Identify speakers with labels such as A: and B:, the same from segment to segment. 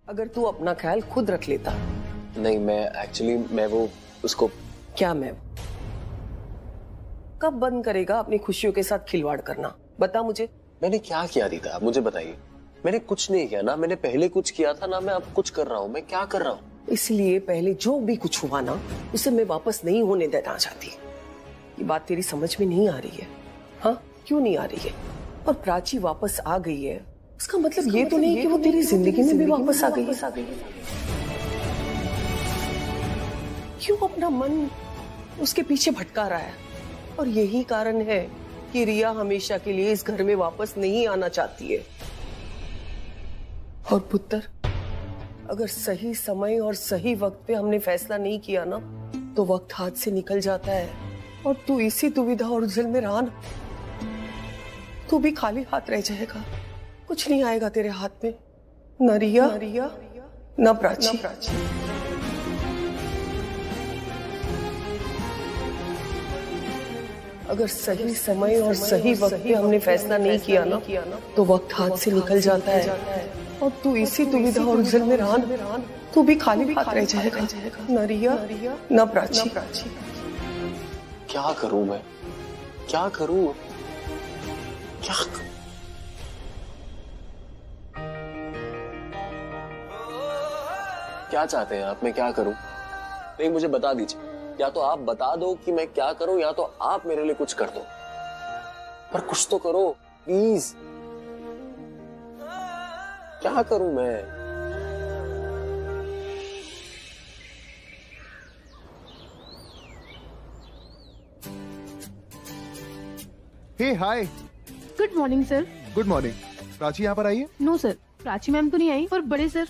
A: अगर तू अपना ख्याल खुद रख लेता।
B: नहीं, मैं वो उसको।
A: क्या मैं? कब बंद करेगा अपनी खुशियों के साथ खिलवाड़ करना? बता मुझे।
B: मैंने क्या किया रीता, आप मुझे बताइए। मैंने कुछ नहीं किया ना, मैंने पहले कुछ किया था ना मैं अब कुछ कर रहा हूँ। मैं क्या कर रहा हूँ?
A: इसलिए पहले जो भी कुछ हुआ ना उसे मैं वापस नहीं होने देना चाहती। ये बात तेरी समझ में नहीं आ रही है? हाँ, क्यों नहीं आ रही है? और प्राची वापस आ गई है, उसका मतलब ये तो नहीं कि वो तेरी जिंदगी में भी वापस आ गई है। क्यों अपना मन उसके पीछे भटका रहा है? और यही कारण है कि रिया हमेशा के लिए इस घर में वापस नहीं आना चाहती है। और पुत्र, अगर सही समय और सही वक्त पे हमने फैसला नहीं किया ना तो वक्त हाथ से निकल जाता है और तू इसी दुविधा और उलझन में रहा ना, तू भी खाली हाथ रह जाएगा। कुछ नहीं आएगा तेरे हाथ में, न रिया न प्राची। अगर सही समय और सही वक्त पे हमने फैसला नहीं किया ना तो वक्त हाथ से निकल जाता है और तू इसी दुविधा और उलझन में रहा ना, तू भी खाली हाथ रह जाएगा। न रिया न प्राची।
B: क्या करूं मैं? क्या करूं? क्या चाहते हैं आप? मैं क्या करूं? नहीं, मुझे बता दीजिए। या तो आप बता दो कि मैं क्या करूं या तो आप मेरे लिए कुछ कर दो, पर कुछ तो करो प्लीज। क्या करूं मैं?
C: Hey hi.
D: Good morning sir.
C: Good morning. Prachi यहाँ पर आई है?
D: नो सर, प्राची मैम तो नहीं आई। और बड़े सर?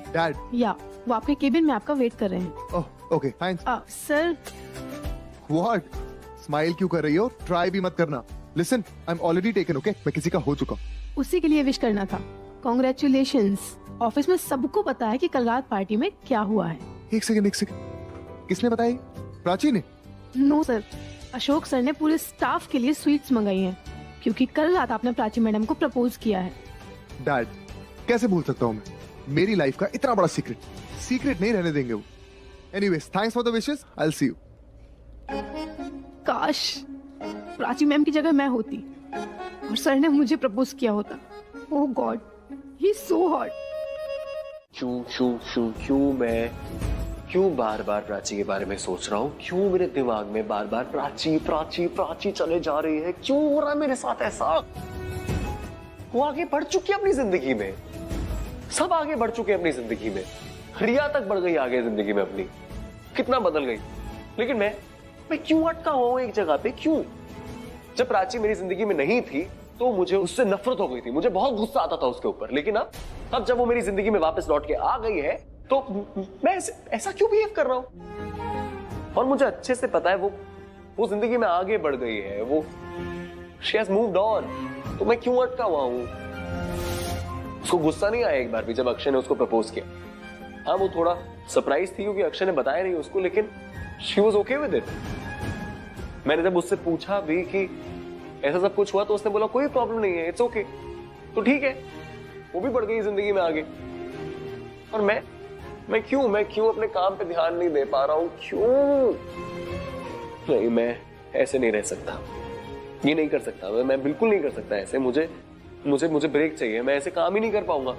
C: डैड?
D: या वो आपके केबिन में आपका वेट कर रहे हैं।
C: Oh okay fine.
D: Sir.
C: What? Smile क्यों कर रही हो? ट्राई भी मत करना। Listen, I am already taken. Okay, मैं किसी का हो चुका।
D: उसी के लिए विश करना था। कॉन्ग्रेचुलेशंस। ऑफिस में सबको पता है कि कल रात पार्टी में क्या हुआ है।
C: एक सेकंड। किसने बताई? प्राची ने?
D: नो सर, अशोक सर ने पूरे स्टाफ के लिए स्वीट्स मंगाई हैं क्योंकि कल रात आपने प्राची मैडम को प्रपोज किया है।
C: डैड, कैसे भूल सकता हूँ मैं? मेरी लाइफ का इतना बड़ा सीक्रेट नहीं रहने देंगे वो। Anyways, thanks for the wishes. I will see you.
D: काश प्राची मैम की जगह मैं होती और सर ने मुझे प्रपोज किया होता। Oh god, he is so hot.
B: क्यों बार बार प्राची के बारे में सोच रहा हूँ? क्यों मेरे दिमाग में बार बार प्राची चले जा रही है? क्यों हो रहा है मेरे साथ ऐसा? वो आगे बढ़ चुकी है अपनी जिंदगी में, सब आगे बढ़ चुके हैं अपनी जिंदगी में। रिया तक बढ़ गई आगे जिंदगी में अपनी, कितना बदल गई। लेकिन मैं क्यों अटका हुआ हूं एक जगह पे? क्यों? जब प्राची मेरी जिंदगी में नहीं थी तो मुझे उससे नफरत हो गई थी, मुझे बहुत गुस्सा आता था उसके ऊपर। लेकिन अब जब वो मेरी जिंदगी में वापस लौट के आ गई है तो मैं ऐसा क्यों बिहेव कर रहा हूं? और मुझे अच्छे से पता है वो जिंदगी में आगे बढ़ गई है, वो she has moved on। तो मैं क्यों अटका हुआ हूं? उसको गुस्सा नहीं आया एक बार भी जब अक्षय ने उसको प्रपोज किया? हाँ, वो थोड़ा सरप्राइज थी क्योंकि अक्षय ने बताया नहीं उसको, लेकिन she was okay with it। मैंने जब उससे पूछा भी कि ऐसा सब कुछ हुआ तो उसने बोला कोई प्रॉब्लम नहीं है, इट्स ओके। तो ठीक है, वो भी बढ़ गई जिंदगी में आगे। और मैं क्यों अपने काम पे ध्यान नहीं दे पा रहा हूं? क्यों? नहीं, मैं ऐसे नहीं रह सकता, ये नहीं कर सकता मैं बिल्कुल नहीं कर सकता ऐसे। मुझे ब्रेक चाहिए, मैं ऐसे काम ही नहीं कर पाऊंगा।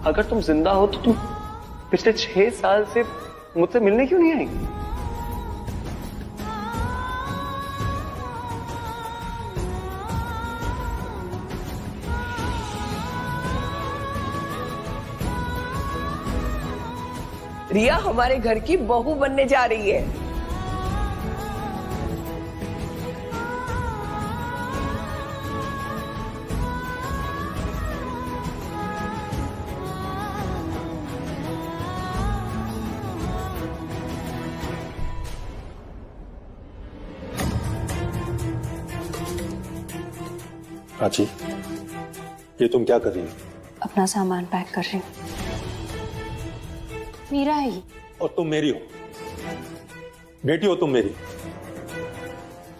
B: अगर तुम जिंदा हो तो तुम पिछले 6 साल से मुझसे मिलने क्यों नहीं आई?
A: रिया हमारे घर की बहू बनने जा रही है।
B: प्राची,
E: ये तुम क्या कर रही हो?
F: अपना सामान पैक कर रही हूँ। मेरा है ये।
E: और तुम मेरी हो, बेटी हो तुम मेरी।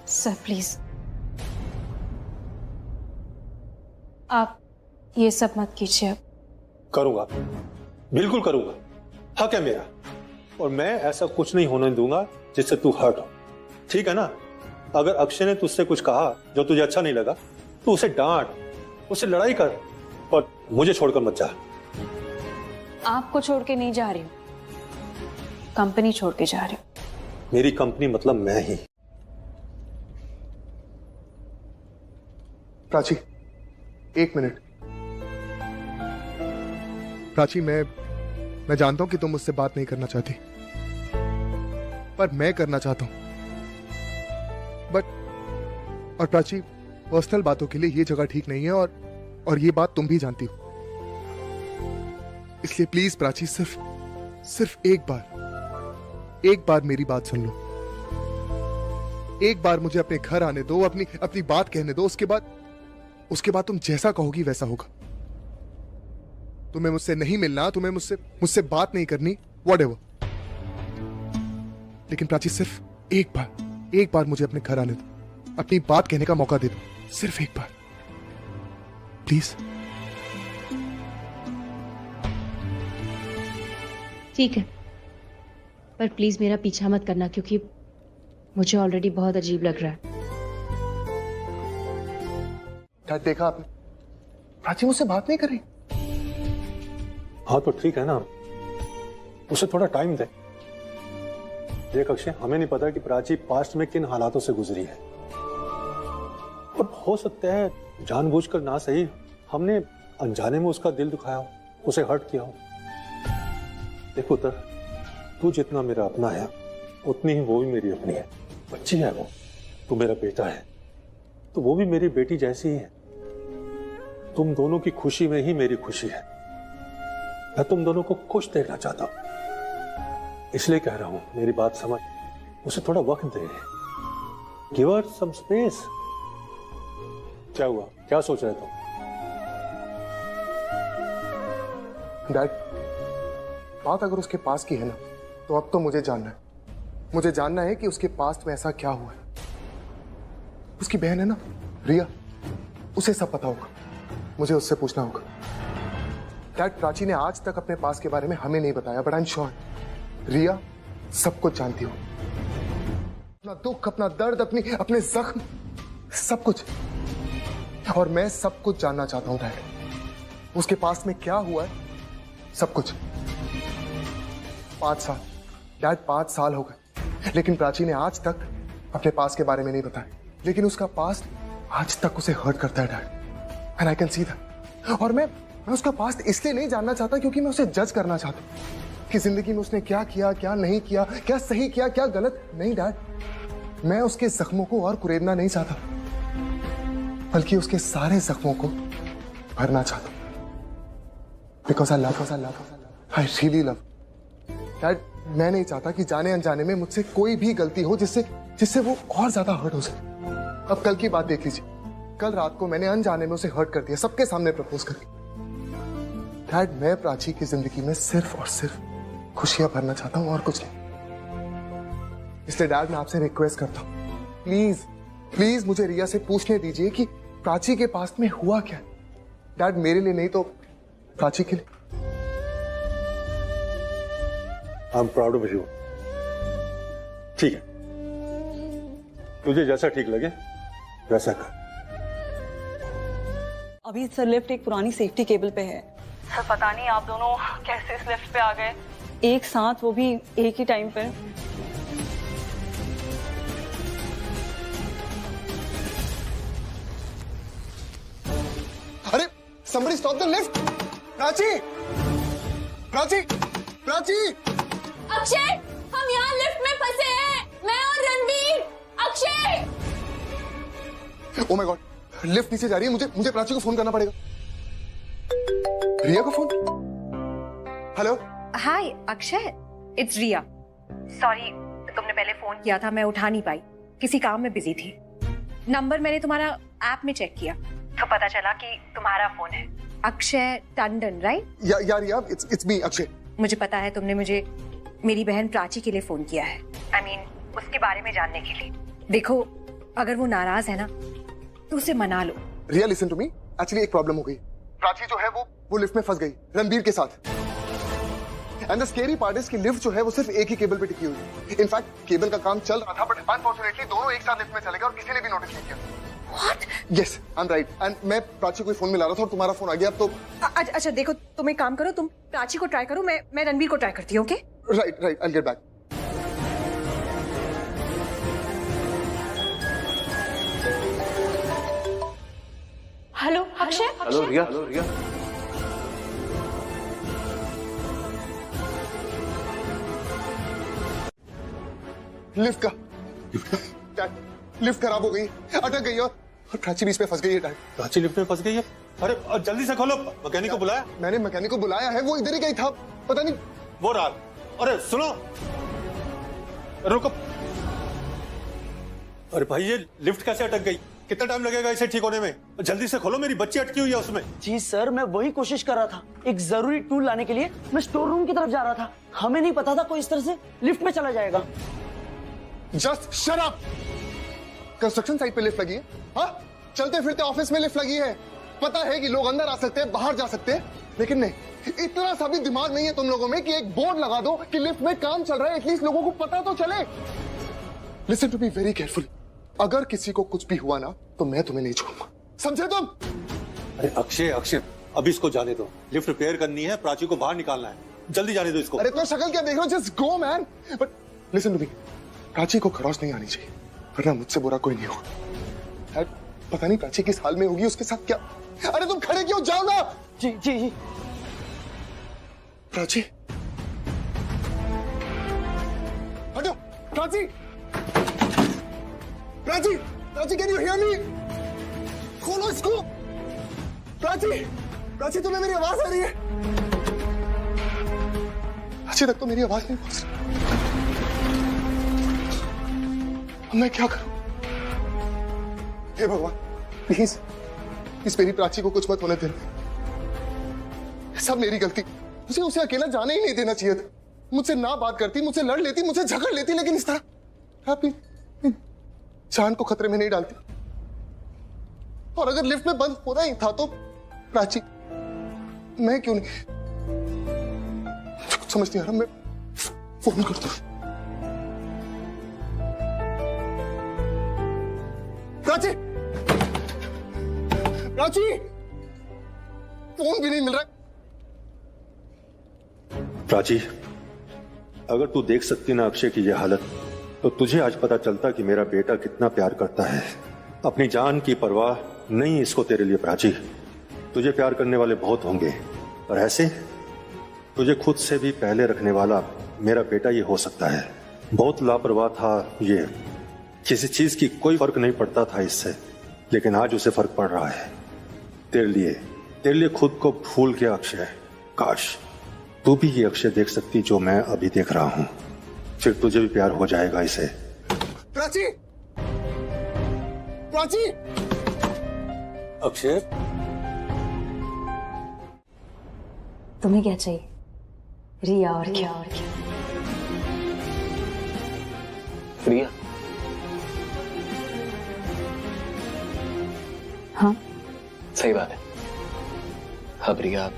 F: सर प्लीज, आप ये सब मत कीजिए।
E: करूंगा, बिल्कुल करूंगा, हक है मेरा। और मैं ऐसा कुछ नहीं होने दूंगा जिससे तू हर्ट हो, ठीक है ना? अगर अक्षय ने तुझसे कुछ कहा जो तुझे अच्छा नहीं लगा तो उसे डांट, उससे लड़ाई कर, पर मुझे छोड़कर मत जा।
F: आपको छोड़ के नहीं जा रही हूँ, कंपनी छोड़ के जा रही हूँ।
E: मेरी कंपनी मतलब मैं ही।
C: प्राची, एक मिनट। प्राची, मैं जानता हूं कि तुम मुझसे बात नहीं करना चाहती, पर मैं करना चाहता हूं। और प्राची, पर्सनल बातों के लिए ये जगह ठीक नहीं है, और ये बात तुम भी जानती हो। इसलिए प्लीज प्राची, सिर्फ एक बार मेरी बात सुन लो। एक बार मुझे अपने घर आने दो, अपनी बात कहने दो। उसके बाद तुम जैसा कहोगी वैसा होगा। तुम्हें मुझसे नहीं मिलना, तुम्हें मुझसे बात नहीं करनी, व्हाटएवर। लेकिन प्राची, सिर्फ एक बार मुझे अपने घर आने दो, अपनी बात कहने का मौका दे दो, सिर्फ एक बार, प्लीज।
F: ठीक है, पर प्लीज मेरा पीछा मत करना, क्योंकि मुझे ऑलरेडी बहुत अजीब लग रहा है।
C: डैड, देखा आपने? प्राची मुझसे बात नहीं कर रही।
E: हाँ तो ठीक है ना, उसे थोड़ा टाइम दे। देख अक्षय, हमें नहीं पता कि प्राची पास्ट में किन हालातों से गुजरी है, और हो सकता है जानबूझकर ना सही हमने अनजाने में उसका दिल दुखाया हो, उसे हर्ट किया हो। देखो पुत्र, तू जितना मेरा अपना है उतनी ही वो भी मेरी अपनी है। बच्ची है वो, तू मेरा बेटा है तो वो भी मेरी बेटी जैसी ही है। तुम दोनों की खुशी में ही मेरी खुशी है। मैं तुम दोनों को खुश देखना चाहता हूं, इसलिए कह रहा हूं, मेरी बात समझ। उसे थोड़ा वक्त दे, गिव हर सम स्पेस। क्या हुआ, क्या सोच रहे तुम?
C: डैड, बात अगर उसके पास की है ना, तो अब तो मुझे जानना है। मुझे जानना है कि उसके पास्ट में ऐसा क्या हुआ है। उसकी बहन है ना, रिया, उसे सब पता होगा। मुझे उससे पूछना होगा। डैड, प्राची ने आज तक अपने पास्ट के बारे में हमें नहीं बताया, बट आई एम श्योर रिया सब कुछ जानती हो। अपना दुख, अपना दर्द, अपने जख्म, सब कुछ। और मैं सब कुछ जानना चाहता हूं डैड। उसके पास्ट में क्या हुआ है, सब कुछ। 5 साल डैड, 5 साल हो गए, लेकिन प्राची ने आज तक अपने पास्ट के बारे में नहीं बताया। लेकिन उसका पास्ट आज तक उसे हर्ट करता है dad, and I can see that. और मैं उसका पास्ट इसलिए नहीं जानना चाहता क्योंकि मैं उसे जज करना चाहता हूं कि जिंदगी में उसने क्या किया, क्या नहीं किया, क्या सही किया, क्या गलत। नहीं डैड, मैं उसके जख्मों को और कुरेदना नहीं चाहता, बल्कि उसके सारे जख्मों को भरना चाहता हूं। Because I love, I really love. Dad, मैं नहीं चाहता कि जाने अनजाने में मुझसे कोई भी गलती हो जिससे वो और ज्यादा हर्ट हो सके। अब कल की बात देख लीजिए, कल रात को मैंने अनजाने में उसे हर्ट कर दिया, सबके सामने प्रपोज करके। डैड, मैं प्राची की जिंदगी में सिर्फ और सिर्फ खुशियां भरना चाहता हूं और कुछ नहीं। इसलिए डैड, मैं आपसे रिक्वेस्ट करता हूं, प्लीज मुझे रिया से पूछने दीजिए कि प्राची के पास्ट में हुआ क्या। डैड, मेरे लिए नहीं तो प्राची के लिए।
E: I am proud of you. ठीक है, तुझे जैसा ठीक लगे वैसा कर।
G: अभी सर लिफ्ट एक पुरानी सेफ्टी केबल पे है। सर पता नहीं आप दोनों कैसे इस लिफ्ट पे आ गए एक साथ, वो भी एक ही टाइम पे।
C: अरे somebody stop the lift! Prachi! Prachi! Prachi!
H: Akshay, हम यहाँ लिफ्ट में फंसे हैं, मैं और Ranveer. Akshay!
C: Oh my God, lift नीचे जा रही है, मुझे प्राची को फोन करना पड़ेगा। रिया को phone? Hello?
I: Hi Akshay, it's Riya. Sorry, तुमने पहले फोन किया था, मैं उठा नहीं पाई, किसी काम में बिजी थी। नंबर मैंने तुम्हारा ऐप में चेक किया, तो पता चला कि तुम्हारा फोन है। अक्षय टंडन, राइट?
C: यार इट्स मी, अक्षय।
I: मुझे पता है तुमने मुझे मेरी बहन प्राची के लिए फोन किया है। I mean, उसके बारे में जानने के लिए। देखो, अगर वो नाराज है ना तो उसे मना लो।
C: रिया, लिसन टू मी। एक्चुअली एक प्रॉब्लम हो गई। प्राची जो है वो लिफ्ट में फंस गई रणबीर के साथ। And the scary part is कि लिफ्ट जो है वो सिर्फ एक ही केबल पे टिकी हुई है। इनफैक्ट केबल का काम चल रहा था, बट अनफॉर्चुनेटली दोनों एक साथ लिफ्ट में चले गए और किसी ने भी नोटिस नहीं किया।
I: What?
C: Yes, I'm right. And मैं प्राची को फोन मिला रहा था और तुम्हारा फोन आ गया। अब तो
I: अच्छा देखो, तुम एक काम करो, तुम प्राची को ट्राई करो, मैं रणबीर को ट्राई करती हूँ। Okay?
C: Right, I'll get back.
H: Hello Akshay.
B: Hello Riya.
C: Lift का लिफ्ट खराब हो गई, अटक गई और प्राची भी इस पे फंस गई है। डैड,
E: प्राची लिफ्ट में फंस गई है? अरे जल्दी से खोलो। मैकेनिक को बुलाया?
C: मैंने मैकेनिक को बुलाया है, वो इधर ही गई था, पता नहीं।
E: वो रहा। अरे सुनो, रुको। अरे भाई, ये लिफ्ट कैसे अटक गई? कितना टाइम लगेगा इसे ठीक होने में? जल्दी से खोलो, मेरी बच्ची अटकी हुई है उसमें।
J: जी सर, मैं वही कोशिश कर रहा था। एक जरूरी टूल लाने के लिए मैं स्टोर रूम की तरफ जा रहा था। हमें नहीं पता था कोई इस तरह से लिफ्ट में चला जाएगा।
C: Just shut up. Construction site पे लिफ्ट लगी है? हाँ, चलते फिरते ऑफिस में लिफ्ट लगी है। पता है कि लोग अंदर आ सकते हैं, बाहर जा सकते हैं, लेकिन नहीं, इतना सा भी दिमाग नहीं है तुम लोगों में कि एक बोर्ड लगा दो कि लिफ्ट में काम चल रहा है। एटलीस्ट लोगों को पता तो चले। Listen to be very careful. अगर किसी को कुछ भी हुआ ना तो मैं तुम्हें नहीं छोड़ूंगा, समझे तुम?
E: अरे अक्षय, अभी इसको जाने दो। लिफ्ट रिपेयर करनी है, प्राची को बाहर निकालना है। जल्दी जाने दो इसको।
C: अरे तो शक्ल क्या देख रहे हो? Just go man. But listen to me, Prachi को खरोच नहीं आनी चाहिए, वरना मुझसे बुरा कोई नहीं होगा। पता नहीं प्राची किस हाल में होगी, उसके साथ क्या। अरे तुम खड़े क्यों? जाओ ना।
J: जी जी जी।
C: प्राची, हटो। Prachi, Prachi, Prachi, can you hear me? खोलो इसको। प्राची, प्राची, तुम्हें मेरी आवाज आ रही है? प्राची तक तो मेरी आवाज नहीं पहुंच रही। मैं क्या करूं? हे भगवान, प्लीज इस मेरी प्राची को कुछ मत होने देना। सब मेरी गलती। मुझे उसे अकेला जाने ही नहीं देना चाहिए था। मुझसे ना बात करती, मुझसे लड़ लेती, मुझसे झगड़ लेती, लेकिन इस तरह अपनी जान को खतरे में नहीं डालती। और अगर लिफ्ट में बंद होना ही था तो प्राची, मैं क्यों नहीं? कुछ समझ नहीं आ रहा। मैं फोन करता हूं। प्राची, प्राची, फोन भी नहीं मिल रहा।
E: प्राची, अगर तू देख सकती ना अक्षय की यह हालत, तो तुझे आज पता चलता कि मेरा बेटा कितना प्यार करता है। अपनी जान की परवाह नहीं इसको तेरे लिए। प्राची, तुझे प्यार करने वाले बहुत होंगे, और ऐसे तुझे खुद से भी पहले रखने वाला मेरा बेटा ये हो सकता है। बहुत लापरवाह था ये, किसी चीज की कोई फर्क नहीं पड़ता था इससे, लेकिन आज उसे फर्क पड़ रहा है। तेरे लिए खुद को भूल गया अक्षय। काश तू भी ये अक्षय देख सकती जो मैं अभी देख रहा हूं, फिर तुझे भी प्यार हो जाएगा इसे।
C: प्राची, प्राची,
E: अक्षय,
G: तुम्हें क्या चाहिए? रिया और क्या?
B: रिया,
G: हाँ,
B: सही बात है। अब रिया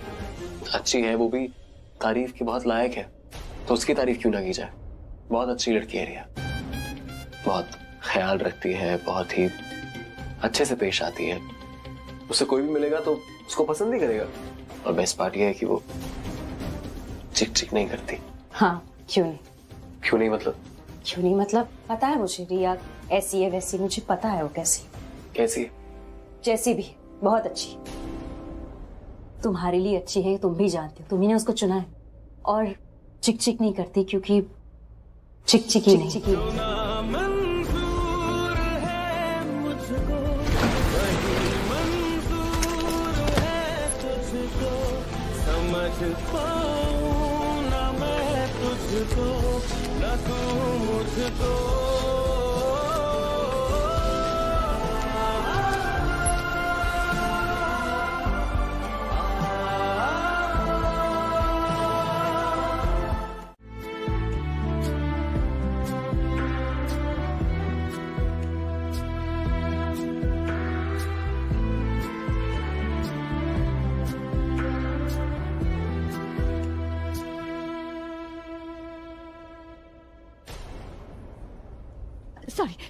B: अच्छी है, वो भी तारीफ की बहुत लायक है, तो उसकी तारीफ क्यों ना की जाए। बहुत अच्छी लड़की है रिया, बहुत ख्याल रखती है, बहुत ही अच्छे से पेश आती है। उसे कोई भी मिलेगा तो उसको पसंद ही करेगा। और बेस्ट पार्ट ये है कि वो चिक चिक नहीं करती।
G: हाँ, क्यों नहीं?
B: क्यों नहीं मतलब?
G: क्यों नहीं मतलब पता है मुझे। रिया ऐसी है वैसी, मुझे पता है वो कैसी।
B: कैसी है?
G: जैसी भी, बहुत अच्छी। तुम्हारे लिए अच्छी है, तुम भी जानते हो, तुम्ही ने उसको चुना है। और चिक चिक नहीं करती क्योंकि चिक चिक ही नहीं।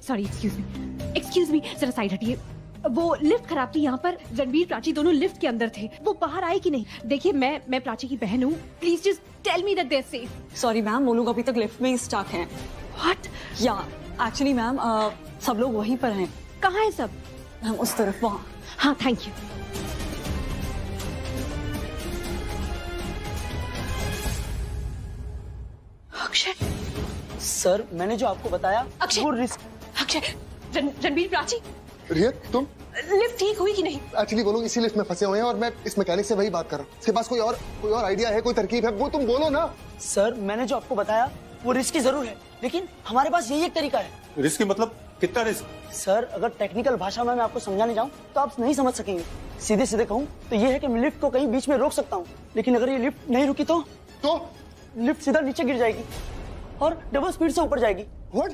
D: सॉरी एक्सक्यूज मी जरा साइड हटिए। वो लिफ्ट खराब थी यहाँ पर, रणबीर प्राची दोनों लिफ्ट के अंदर थे, वो बाहर आए कि नहीं? देखिए मैं प्राची की बहन हूँ, please just tell me that they are safe.
K: Sorry ma'am, वो लोग अभी तक लिफ्ट में ही स्टक हैं।
D: व्हाट?
K: या एक्चुअली मैम सब लोग वहीं पर हैं।
D: कहाँ है सब?
K: मैम उस तरफ, वहाँ।
D: हाँ थैंक यू। अक्षय
J: सर, मैंने जो आपको बताया
D: अक्षय,
J: वो रिस्क।
D: अक्षय, रणबीर प्राची,
C: रिया तुम?
D: लिफ्ट ठीक हुई कि नहीं?
C: एक्चुअली वो लोग इसी लिफ्ट में फंसे हुए हैं और मैं इस मैकेनिक से वही बात कर रहा हूँ। इसके पास कोई और आइडिया है, कोई तरकीब है? वो तुम बोलो ना।
J: सर, मैंने जो आपको बताया वो रिस्की जरूर है, लेकिन हमारे पास यही एक तरीका है।
E: रिस्क मतलब कितना रिस्क?
J: सर, अगर टेक्निकल भाषा में मैं आपको समझाने जाऊं तो आप नहीं समझ सकेंगे। सीधे कहूं तो ये है कि मैं लिफ्ट को कहीं बीच में रोक सकता हूं, लेकिन अगर ये लिफ्ट नहीं रुकी तो लिफ्ट सीधा नीचे गिर जाएगी और डबल स्पीड से ऊपर जाएगी।
C: व्हाट?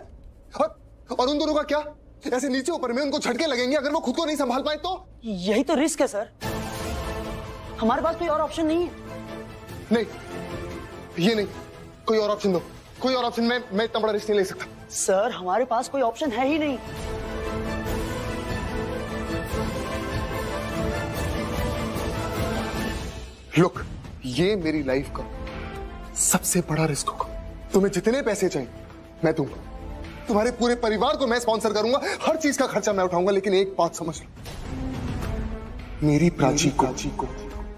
C: और उन दोनों का क्या? ऐसे नीचे ऊपर में उनको झटके लगेंगे, अगर वो खुद को नहीं संभाल पाए तो?
J: यही तो रिस्क है सर, हमारे पास कोई और ऑप्शन नहीं है।
C: नहीं, ये नहीं, कोई और ऑप्शन दो, कोई और ऑप्शन। मैं इतना बड़ा रिस्क नहीं ले सकता।
J: सर, हमारे पास कोई ऑप्शन है ही नहीं।
C: लुक, ये मेरी लाइफ का सबसे बड़ा रिस्क होगा। तुम्हें जितने पैसे चाहिए मैं दूंगा, तुम्हारे पूरे परिवार को मैं स्पॉन्सर करूंगा, हर चीज का खर्चा मैं उठाऊंगा, लेकिन एक बात समझ लो, मेरी प्राची को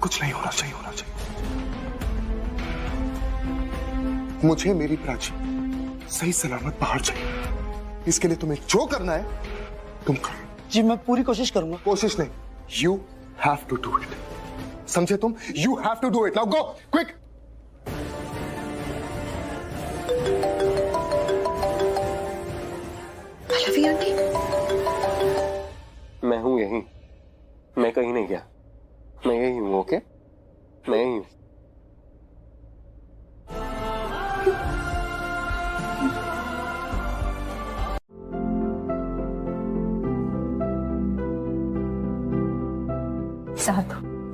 C: कुछ नहीं होना चाहिए। मुझे मेरी प्राची सही सलामत बाहर चाहिए। इसके लिए तुम्हें जो करना है तुम करो।
J: जी, मैं पूरी कोशिश करूंगा।
C: कोशिश नहीं, you have to do it. समझे तुम? You have to do it. Now go quick.
D: Pallavi aunty,
B: मैं हूं यहीं, मैं कहीं नहीं गया, मैं यही हूं। ओके, मैं यही हूं।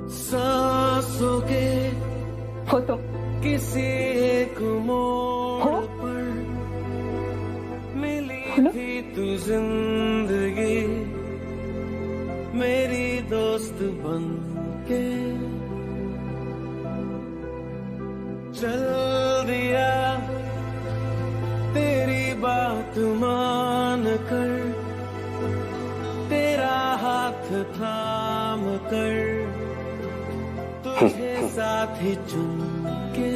L: सांसों के
D: हो तो
L: किसी एक मोड़ पर मिली थी तू जिंदगी, मेरी दोस्त बन के चल दिया, तेरी बात मान कर, तेरा हाथ थाम कर, तुझे साथ ही चुन के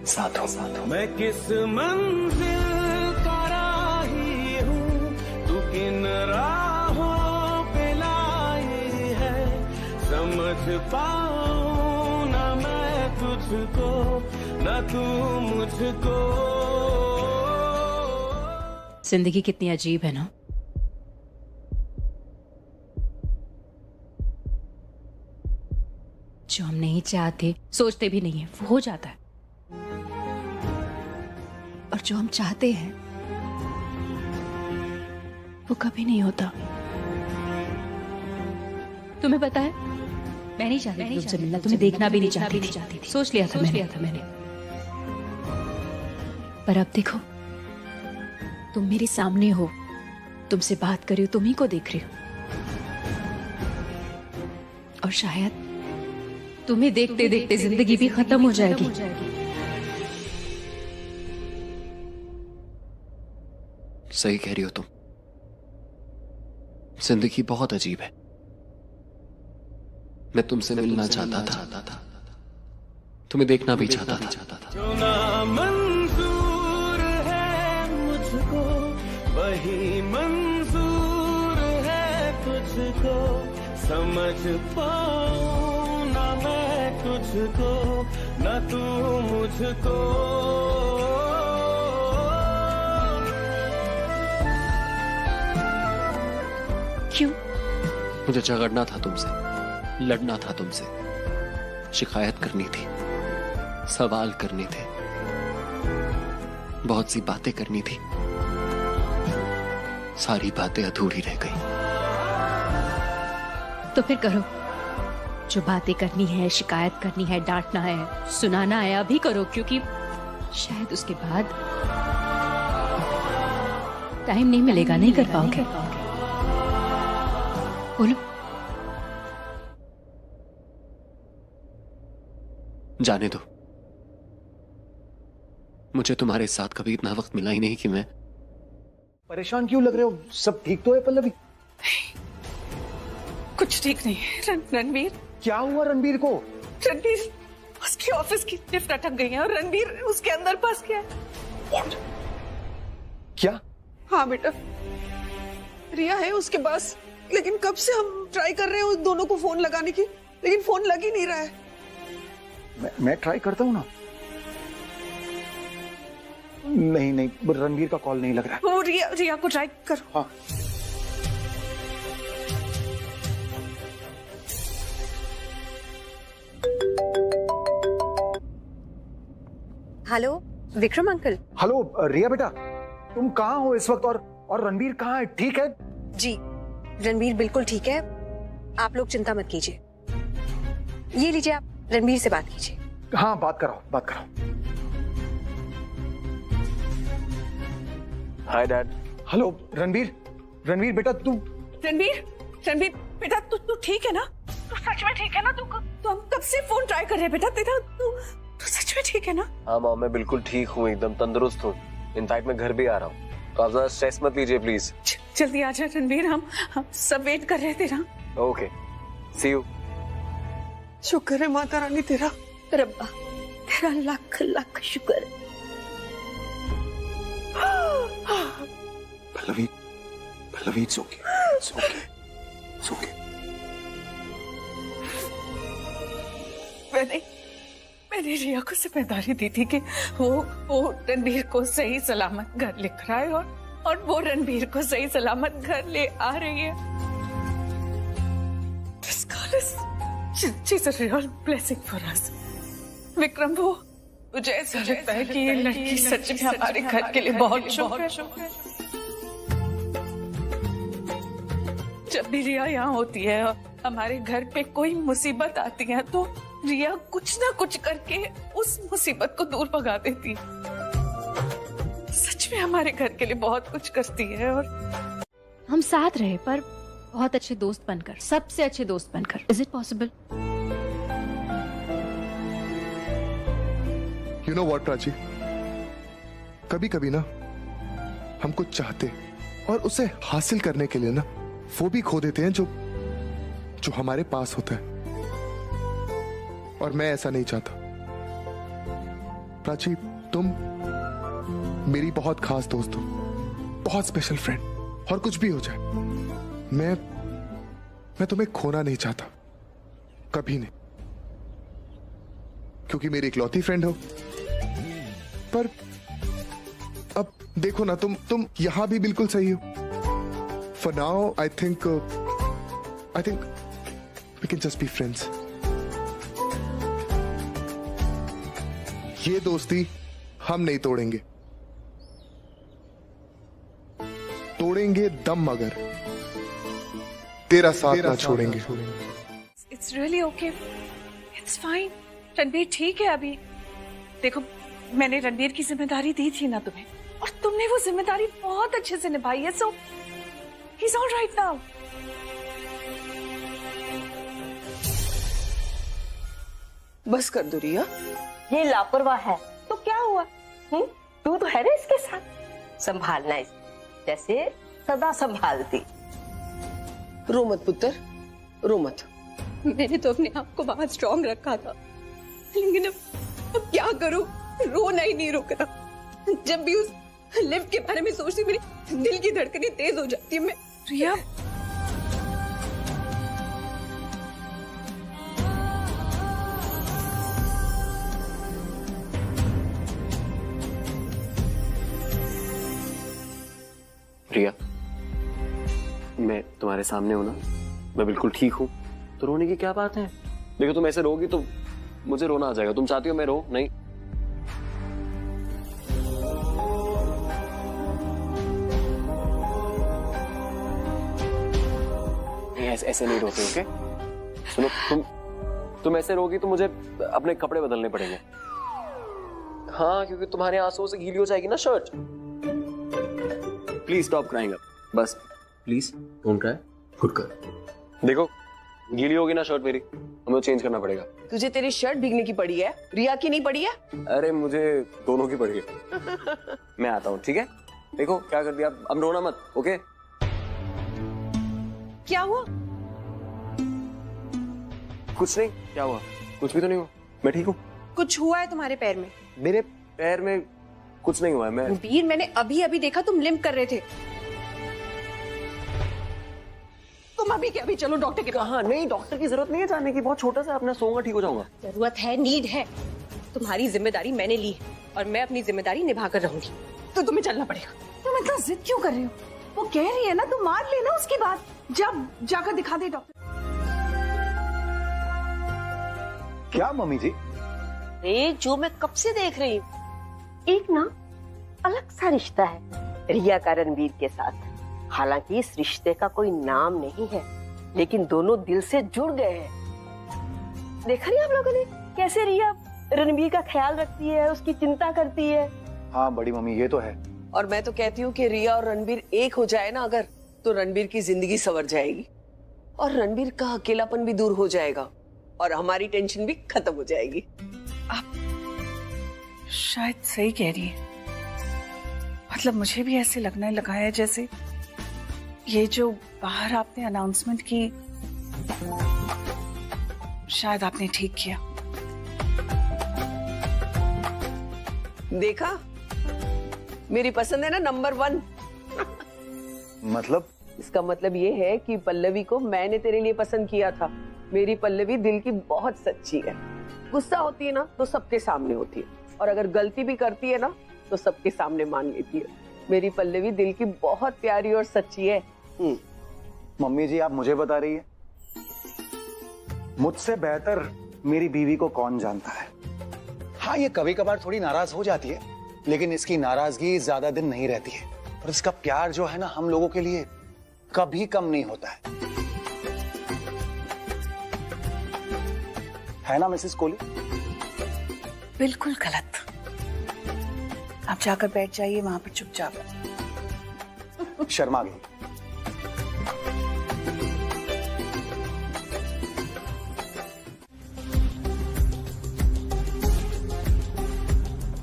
B: साथों
L: मैं किस मंजिल का राही हूँ, तू किन राहों पे लाई है, समझ पाऊं ना मैं तुझको, ना तू मुझको।
F: जिंदगी कितनी अजीब है ना। जो हम नहीं चाहते, सोचते भी नहीं है, वो हो जाता है। और जो हम चाहते हैं वो कभी नहीं होता। तुम्हें पता है, मैं नहीं चाहती थी तुमसे मिलना, तुम्हें देखना भी नहीं चाहती थी। सोच लिया था मैंने। पर अब देखो, तुम मेरे सामने हो, तुमसे बात कर रही हो, तुम ही को देख रही हो। और शायद तुम्हें देखते देखते जिंदगी भी खत्म हो जाएगी।
B: सही कह रही हो तुम, जिंदगी बहुत अजीब है। मैं तुमसे मिलना चाहता था, तुम्हें देखना भी चाहता था।
L: जो ना मंजूर है मुझको, वही मंजूर है तुझको, समझ पाऊं ना मैं तुझको, ना तू मुझको।
F: क्यों?
B: मुझे झगड़ना था तुमसे, लड़ना था तुमसे, शिकायत करनी थी, सवाल करने थे, बहुत सी बातें करनी थी। सारी बातें अधूरी रह गई।
F: तो फिर करो, जो बातें करनी है, शिकायत करनी है, डांटना है, सुनाना है, अभी करो, क्योंकि शायद उसके बाद
D: टाइम नहीं मिलेगा, नहीं कर पाओगे। बोलो।
B: जाने दो, मुझे तुम्हारे साथ कभी इतना वक्त मिला ही नहीं कि मैं।
M: परेशान क्यों लग रहे हो? सब ठीक तो है पल्लवी?
K: कुछ ठीक नहीं है रणवीर।
M: क्या हुआ रणवीर को?
K: रणवीर, उसकी ऑफिस की लिफ्ट अटक गई है और रणवीर उसके अंदर फंस गया है।
M: क्या?
A: हाँ बेटा, रिया है उसके पास, लेकिन कब से हम ट्राई कर रहे हैं उस दोनों को फोन लगाने की, लेकिन फोन लग ही नहीं रहा है।
M: मैं ट्राई करता हूँ ना। नहीं, रणवीर का कॉल नहीं लग रहा है।
K: वो रिया को ट्राई करो।
M: हाँ।
I: Hello Vikram uncle.
M: हेलो रिया बेटा, तुम कहाँ हो इस वक्त? और रणवीर कहाँ है? ठीक है?
I: जी रणवीर बिल्कुल ठीक है, आप लोग चिंता मत कीजिए। ये लीजिए, आप रणवीर से बात कीजिए।
M: हाँ, बात कराओ।
B: Hi dad.
M: हेलो रणवीर बेटा, तू
K: रणवीर बेटा, तू ठीक है ना? तू सच में ठीक है ना? तू हम कब से फोन ट्राई कर रहे हैं बेटा तेरा। तू सच में ठीक है ना?
B: हाँ मॉम, मैं बिल्कुल ठीक हूँ, एकदम तंदुरुस्त हूँ। इनफैक्ट मैं घर भी आ रहा हूँ, तो आप ज्यादा स्ट्रेस मत लीजिए प्लीज।
K: जल्दी आ जा रणवीर, हम सब वेट कर रहे हैं तेरा।
B: Okay, see you.
A: शुक्र है माता रानी तेरा।
K: रब्बा तेरा लाख लाख शुक्र।
C: Pallavi, it's okay.
K: मैंने रिया को जिम्मेदारी दी थी कि वो रणवीर को सही सलामत घर लिख रहा है और वो रणवीर को सही सलामत घर ले आ रही है। This girl is, she's a real blessing for us. Vikram, वो मुझे ऐसा लगता है कि ये लड़की सच में हमारे घर के लिए बहुत शुभ है। जब भी रिया यहाँ होती है और हमारे घर पे कोई मुसीबत आती है तो रिया कुछ ना कुछ करके उस मुसीबत को दूर भगा देती है। सच में हमारे घर के लिए बहुत कुछ करती है। और
D: हम साथ रहे पर बहुत अच्छे दोस्त बनकर, सबसे अच्छे दोस्त बनकर। Is it possible?
C: You know what, Prachi? कभी कभी ना हम कुछ चाहते और उसे हासिल करने के लिए ना वो भी खो देते हैं जो हमारे पास होता है। और मैं ऐसा नहीं चाहता। प्राची, तुम मेरी बहुत खास दोस्त हो, बहुत स्पेशल फ्रेंड, और कुछ भी हो जाए मैं तुम्हें खोना नहीं चाहता, कभी नहीं, क्योंकि मेरी इकलौती फ्रेंड हो। पर अब देखो ना, तुम यहां भी बिल्कुल सही हो। For now, I think we can just be friends. ये दोस्ती हम नहीं तोड़ेंगे दम मगर तेरा साथ ना छोड़ेंगे।
K: It's really okay. It's fine. Ranveer ठीक है अभी। देखो, मैंने रणवीर की जिम्मेदारी दी थी ना तुम्हें, और तुमने वो जिम्मेदारी बहुत अच्छे से निभाई है। So he's all right now.
A: बस कर दो रिया।
N: ये लापरवाह है तो क्या हुआ? तू तो है ना इसके साथ, संभालना इस जैसे सदा संभालती।
A: रो मत पुत्र, रो मत।
D: मैंने तो अपने आप को बहुत स्ट्रॉन्ग रखा था, लेकिन अब क्या करूं? रोना ही नहीं रुक रहा। जब भी उस लिफ्ट के बारे में सोचती मेरी दिल की धड़कनें तेज हो जाती है। मैं
K: रिया,
B: रिया, मैं तुम्हारे सामने हूं ना, मैं बिल्कुल ठीक हूं, तो रोने की क्या बात है? देखो, तुम ऐसे रोगी तो मुझे रोना आ जाएगा। तुम चाहती हो मैं रो? नहीं, ऐसे नहीं रोते। ओके, सुनो, तुम ऐसे रोगी तो मुझे अपने कपड़े बदलने पड़ेंगे। हाँ, क्योंकि तुम्हारे आंसुओं से गीली हो जाएगी ना शर्ट। प्लीज स्टॉप क्राइंग अब, बस please don't cry. Good girl. देखो गीली होगी ना शर्ट मेरी, हमें चेंज करना पड़ेगा।
A: तुझे तेरी शर्ट भीगने की पड़ी है, रिया की नहीं पड़ी है?
B: अरे मुझे दोनों की पड़ी है। मैं आता हूँ, ठीक है? देखो क्या कर दिया, अब रोना मत, ओके?
D: क्या हुआ?
B: कुछ नहीं। क्या हुआ? कुछ भी तो नहीं हुआ, मैं ठीक हूँ।
D: कुछ हुआ है तुम्हारे पैर में?
B: मेरे पैर में कुछ नहीं हुआ है। मैं
D: वीर, मैंने अभी अभी देखा तुम लिम्प कर रहे थे। तुम अभी के अभी चलो डॉक्टर के पास।
B: कहाँ? नहीं, डॉक्टर की जरूरत नहीं है जाने की, बहुत छोटा सा अपना सोऊंगा, ठीक हो जाऊंगा।
D: जरूरत है, नीड है। तुम्हारी जिम्मेदारी मैंने ली है और मैं अपनी जिम्मेदारी निभा कर रहूंगी, तो तुम्हें चलना पड़ेगा।
K: तुम इतना जिद क्यों कर रही हो? वो कह रही है ना, तुम मान लेना उसकी बात। जब जाकर दिखा दे डॉक्टर।
M: क्या मम्मी जी?
N: जो मैं कब से देख रही हूँ, एक ना अलग सा रिश्ता है रिया का रणवीर के साथ। हालांकि इस रिश्ते का कोई नाम नहीं है, लेकिन दोनों दिल से जुड़ गए हैं। देखा नहीं आप लोगों ने कैसे रिया रणवीर का ख्याल रखती है, उसकी चिंता करती है।
M: हाँ बड़ी मम्मी, ये तो है।
A: और मैं तो कहती हूँ कि रिया और रणबीर एक हो जाए ना अगर, तो रणबीर की जिंदगी संवर जाएगी और रणबीर का अकेलापन भी दूर हो जाएगा और हमारी टेंशन भी खत्म हो जाएगी।
K: आप शायद सही कह रही है। मतलब मुझे भी ऐसे लगने लगा है जैसे ये जो बाहर आपने अनाउंसमेंट की, शायद आपने ठीक किया।
A: देखा, मेरी पसंद है ना नंबर 1।
M: मतलब?
A: इसका मतलब ये है कि पल्लवी को मैंने तेरे लिए पसंद किया था। मेरी पल्लवी दिल की बहुत सच्ची है। गुस्सा होती है ना तो सबके सामने होती है, और अगर गलती भी करती है ना तो सबके सामने मान लेती है। मेरी पल्लवी दिल की बहुत प्यारी और सच्ची है।
M: मम्मी जी, आप मुझे बता रही है? मुझसे बेहतर मेरी बीवी को कौन जानता है। हाँ, ये कभी कभार थोड़ी नाराज हो जाती है, लेकिन इसकी नाराजगी ज्यादा दिन नहीं रहती है, और इसका प्यार जो है ना हम लोगों के लिए कभी कम नहीं होता है ना मिसेस कोहली?
K: बिल्कुल गलत। आप जाकर बैठ जाइए वहां पर चुपचाप।
M: शर्मा गई।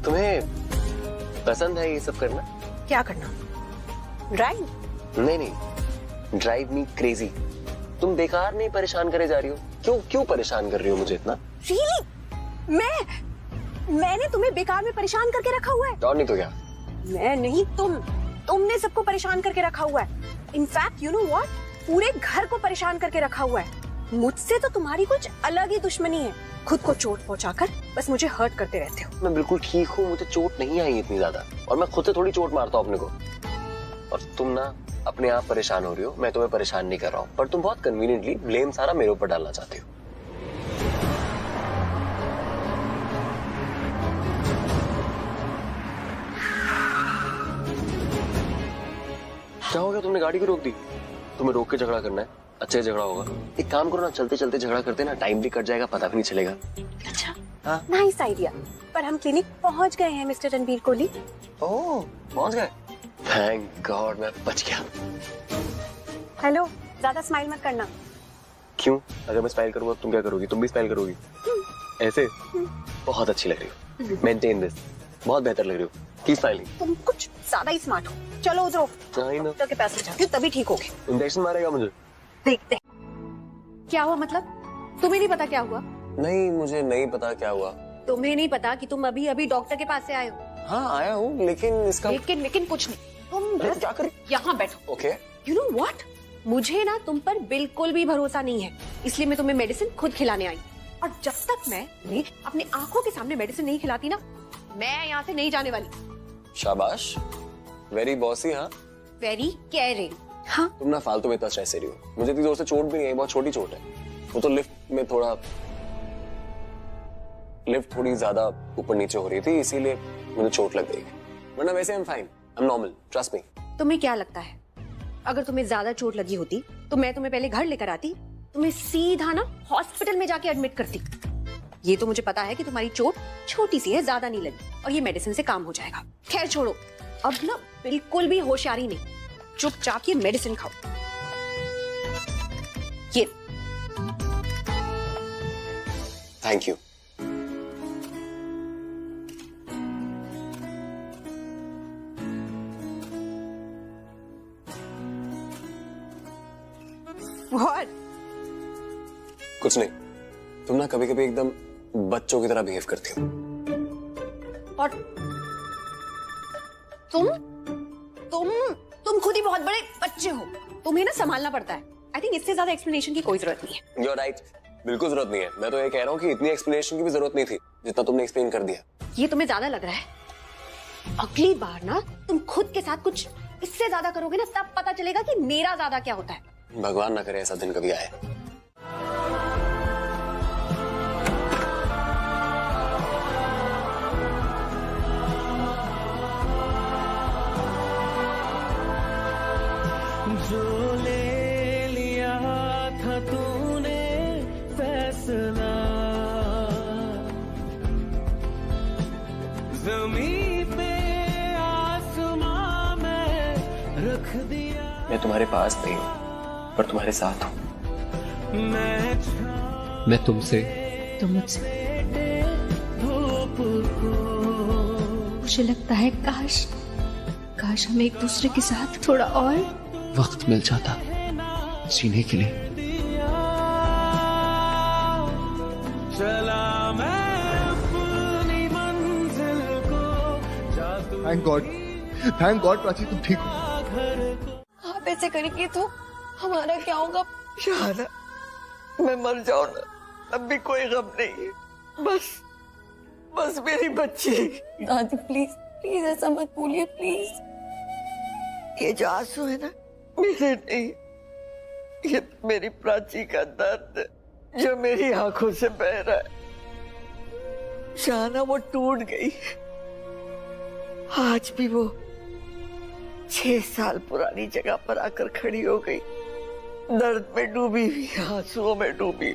B: तुम्हें पसंद है ये सब करना?
D: क्या करना? ड्राइव?
B: नहीं, ड्राइव मी क्रेजी। तुम बेकार नहीं परेशान करे जा रही हो। क्यों परेशान कर रही हो मुझे इतना?
D: Really? मैंने तुम्हें बेकार में परेशान करके रखा हुआ है?
B: और नहीं तो क्या?
D: मैं नहीं, तुमने सबको परेशान करके रखा हुआ है। इनफैक्ट यू नो व्हाट, पूरे घर को परेशान करके रखा हुआ है। मुझसे तो तुम्हारी कुछ अलग ही दुश्मनी है। खुद को चोट पहुंचाकर बस मुझे हर्ट करते रहते हो।
B: मैं बिल्कुल ठीक हूँ, मुझे चोट नहीं आई इतनी ज्यादा, और मैं खुद से थोड़ी चोट मारता हूँ अपने को। और तुम ना अपने आप परेशान हो रही हो, मैं तुम्हें परेशान नहीं कर रहा हूँ, पर तुम बहुत कन्वीनियंटली ब्लेम सारा मेरे ऊपर डालना चाहती हो। क्या हो गया? तुमने गाड़ी को रोक दी? तुम्हें रोक के झगड़ा करना है? अच्छा झगड़ा होगा। एक काम करो ना, चलते चलते झगड़ा करते ना, टाइम भी कट जाएगा, पता भी नहीं चलेगा।
D: अच्छा,
B: हाँ?
D: Nice idea. पर हम क्लिनिक पहुंच गए हैं मिस्टर रणबीर कोहली।
B: ओह, पहुंच गए? थैंक गॉड, मैं बच गया।
D: हेलो, ज्यादा स्माइल मत करना।
B: क्यों? अगर मैं स्माइल करूंगा तुम क्या करोगी? तुम भी स्माइल करोगी? ऐसे? बहुत अच्छी लग रही हो। Maintain this. बहुत बेहतर लग रही हो। Keep smiling.
D: तुम कुछ ज्यादा ही स्मार्ट हो। चलो उधर डॉक्टर के पास जाती हूँ, तभी ठीक होगे।
B: इंजेक्शन मारेगा मुझे?
D: देखते। क्या हुआ मतलब? तुम्हें नहीं पता क्या हुआ?
B: नहीं, मुझे नहीं पता क्या हुआ।
D: तुम्हें नहीं पता कि तुम अभी अभी डॉक्टर के पास से आए हो?
B: हाँ आया हूँ, लेकिन इसका
D: लेकिन कुछ नहीं। तुम
B: क्या करें?
D: यहाँ बैठो।
B: ओके।
D: यू नो व्हाट, मुझे ना तुम पर बिल्कुल भी भरोसा नहीं है, इसलिए मैं तुम्हें मेडिसिन खुद खिलाने आई। और जब तक मैं अपनी आंखों के सामने मेडिसिन नहीं खिलाती ना, मैं यहाँ से नहीं जाने वाली।
B: शाबाश, वेरी बॉसी। हाँ,
D: वेरी केयरिंग। हाँ,
B: तुम ना फालतू में इतना स्ट्रेस ले रही हो। मुझे इतनी जोर से चोट भी नहीं है, बहुत छोटी चोट है। वो तो लिफ्ट थोड़ी ज्यादा ऊपर नीचे हो रही थी, इसीलिए मुझे चोट लग गई। वरना वैसे I am fine, I am normal, trust me.
D: तुम्हें क्या लगता है, अगर तुम्हें ज्यादा चोट लगी होती तो मैं तुम्हें पहले घर लेकर आती, तुम्हें सीधा ना हॉस्पिटल में जाके एडमिट करती। ये तो मुझे पता है कि तुम्हारी चोट छोटी सी है, ज्यादा नहीं लगी, और ये मेडिसिन से काम हो जाएगा। खैर छोड़ो, अब ना बिल्कुल भी होशियारी नहीं।
I: चुपचाप ये मेडिसिन खाओ। ये
B: थैंक यू।
I: What?
B: कुछ नहीं, तुम ना कभी कभी एकदम बच्चों की तरह बिहेव करती हो।
I: और तुम खुद ही बहुत बड़े बच्चे हो, तुम्हें ना संभालना पड़ता है। आई थिंक इससे ज्यादा एक्सप्लेनेशन की कोई जरूरत नहीं है।
B: You're right, बिल्कुल जरूरत नहीं है। मैं तो ये कह रहा हूँ कि इतनी एक्सप्लेनेशन की भी जरूरत नहीं थी जितना तुमने एक्सप्लेन कर दिया।
I: ये तुम्हें ज्यादा लग रहा है। अगली बार ना तुम खुद के साथ कुछ इससे ज्यादा करोगे ना, तब पता चलेगा कि मेरा ज्यादा क्या होता है।
B: भगवान ना करे ऐसा दिन कभी आए।
L: जो ले लिया था तूने फैसला, ज़मीन पे आसमां में रख दिया।
B: मैं तुम्हारे पास नहीं हूँ पर तुम्हारे साथ हूँ। मैं तुमसे,
F: तुम मुझसे। मुझे लगता है काश हमें एक दूसरे के साथ थोड़ा और
B: वक्त मिल जाता जीने के लिए।
L: चला मैं अपनी मंजिल को,
C: थैंक गॉड प्राची तुम ठीक हो।
A: आप ऐसे करेंगे तो हमारा क्या होगा? शाना, मैं मर जाऊं ना अब भी कोई गम नहीं है। बस मेरी बच्ची। दादी प्लीज ऐसा मत बोलिए प्लीज। ये जो आंसू है ना मेरे नहीं, ये मेरी प्राची का दर्द जो मेरी आंखों से बह रहा है। शाना वो टूट गई, आज भी वो 6 साल पुरानी जगह पर आकर खड़ी हो गई, दर्द में डूबी हुई, आंसुओं में डूबी।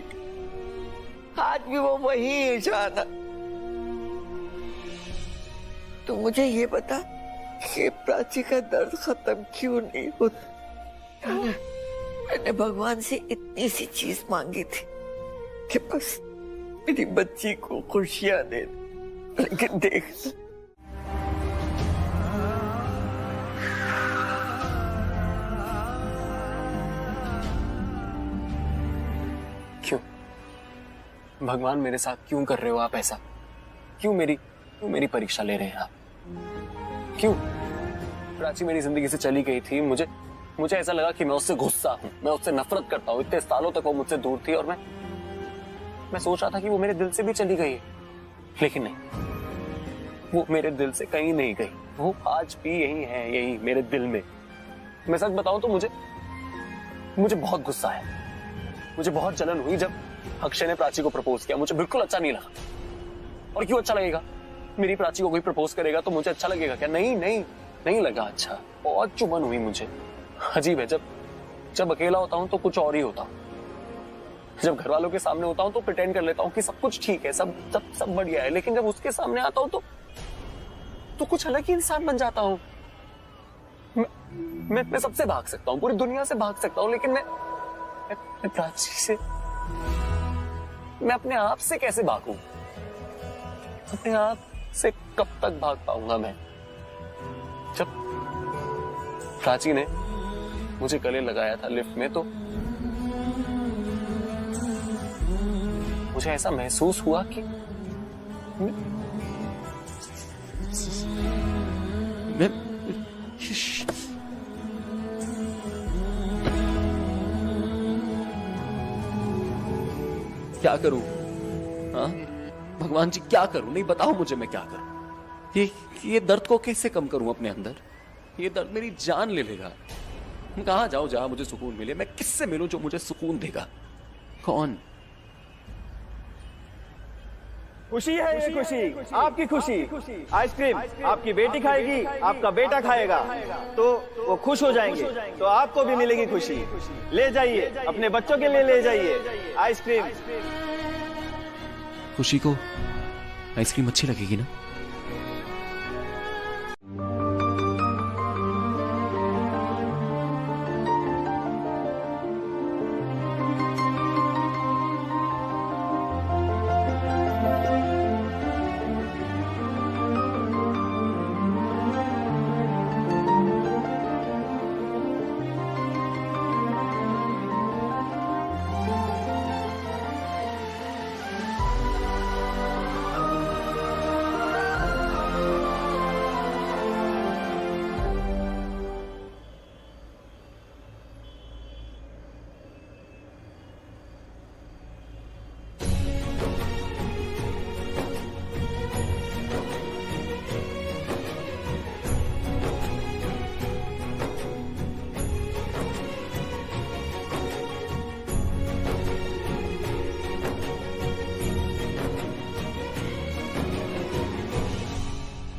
A: आज भी वो वही है शाना। तो मुझे ये बता कि प्राची का दर्द खत्म क्यों नहीं होता? मैंने भगवान से इतनी सी चीज मांगी थी कि बस मेरी बच्ची को खुशियां दे, लेकिन देख
B: क्यों भगवान मेरे साथ क्यों कर रहे हो आप ऐसा? क्यों मेरी परीक्षा ले रहे हैं आप? क्यों? प्राची मेरी जिंदगी से चली गई थी, मुझे ऐसा लगा कि मैं उससे गुस्सा हूं, मैं उससे नफरत करता हूं। इतने सालों तक वो मुझसे दूर थी और मैं सोच रहा था कि वो मेरे दिल से भी चली गई है, लेकिन नहीं, वो मेरे दिल से कहीं नहीं गई। वो आज भी यही है, यही मेरे दिल में। मैं सच बताऊं तो मुझे बहुत गुस्सा है, मुझे बहुत जलन हुई जब अक्षय ने प्राची को प्रपोज किया। मुझे बिल्कुल अच्छा नहीं लगा। और क्यों अच्छा लगेगा? मेरी प्राची को कोई प्रपोज करेगा तो मुझे अच्छा लगेगा क्या? नहीं लगा अच्छा। बहुत चुभन हुई मुझे। अजीब है, जब अकेला होता हूं तो कुछ और ही होता हूं, जब घर वालों के सामने होता हूं तो प्रिटेंड कर लेता हूं कि सब कुछ ठीक है, सब बढ़िया है, लेकिन जब उसके सामने आता हूं तो कुछ अलग ही इंसान बन जाता हूं। मैं सबसे भाग सकता हूं, पूरी दुनिया से भाग सकता हूं, लेकिन मैं प्राची से, मैं अपने आप से कैसे भागूं? अपने आप से कब तक भाग पाऊंगा मैं? जब प्राची ने मुझे गले लगाया था लिफ्ट में तो मुझे ऐसा महसूस हुआ कि मैं क्या करूं? हाँ भगवान जी क्या करूं? नहीं बताओ मुझे मैं क्या करूं? ये दर्द को कैसे कम करूं अपने अंदर? ये दर्द मेरी जान ले लेगा। मैं कहां जाऊं जहां मुझे सुकून मिले? मैं किससे मिलूं जो मुझे सुकून देगा? कौन?
J: खुशी है ये खुशी, आपकी खुशी। आइसक्रीम आपकी बेटी खाएगी, आपका बेटा खाएगा, तो वो खुश हो जाएंगे, तो आपको भी मिलेगी खुशी। ले जाइए, अपने बच्चों के लिए ले जाइए आइसक्रीम।
B: खुशी को आइसक्रीम अच्छी लगेगी ना?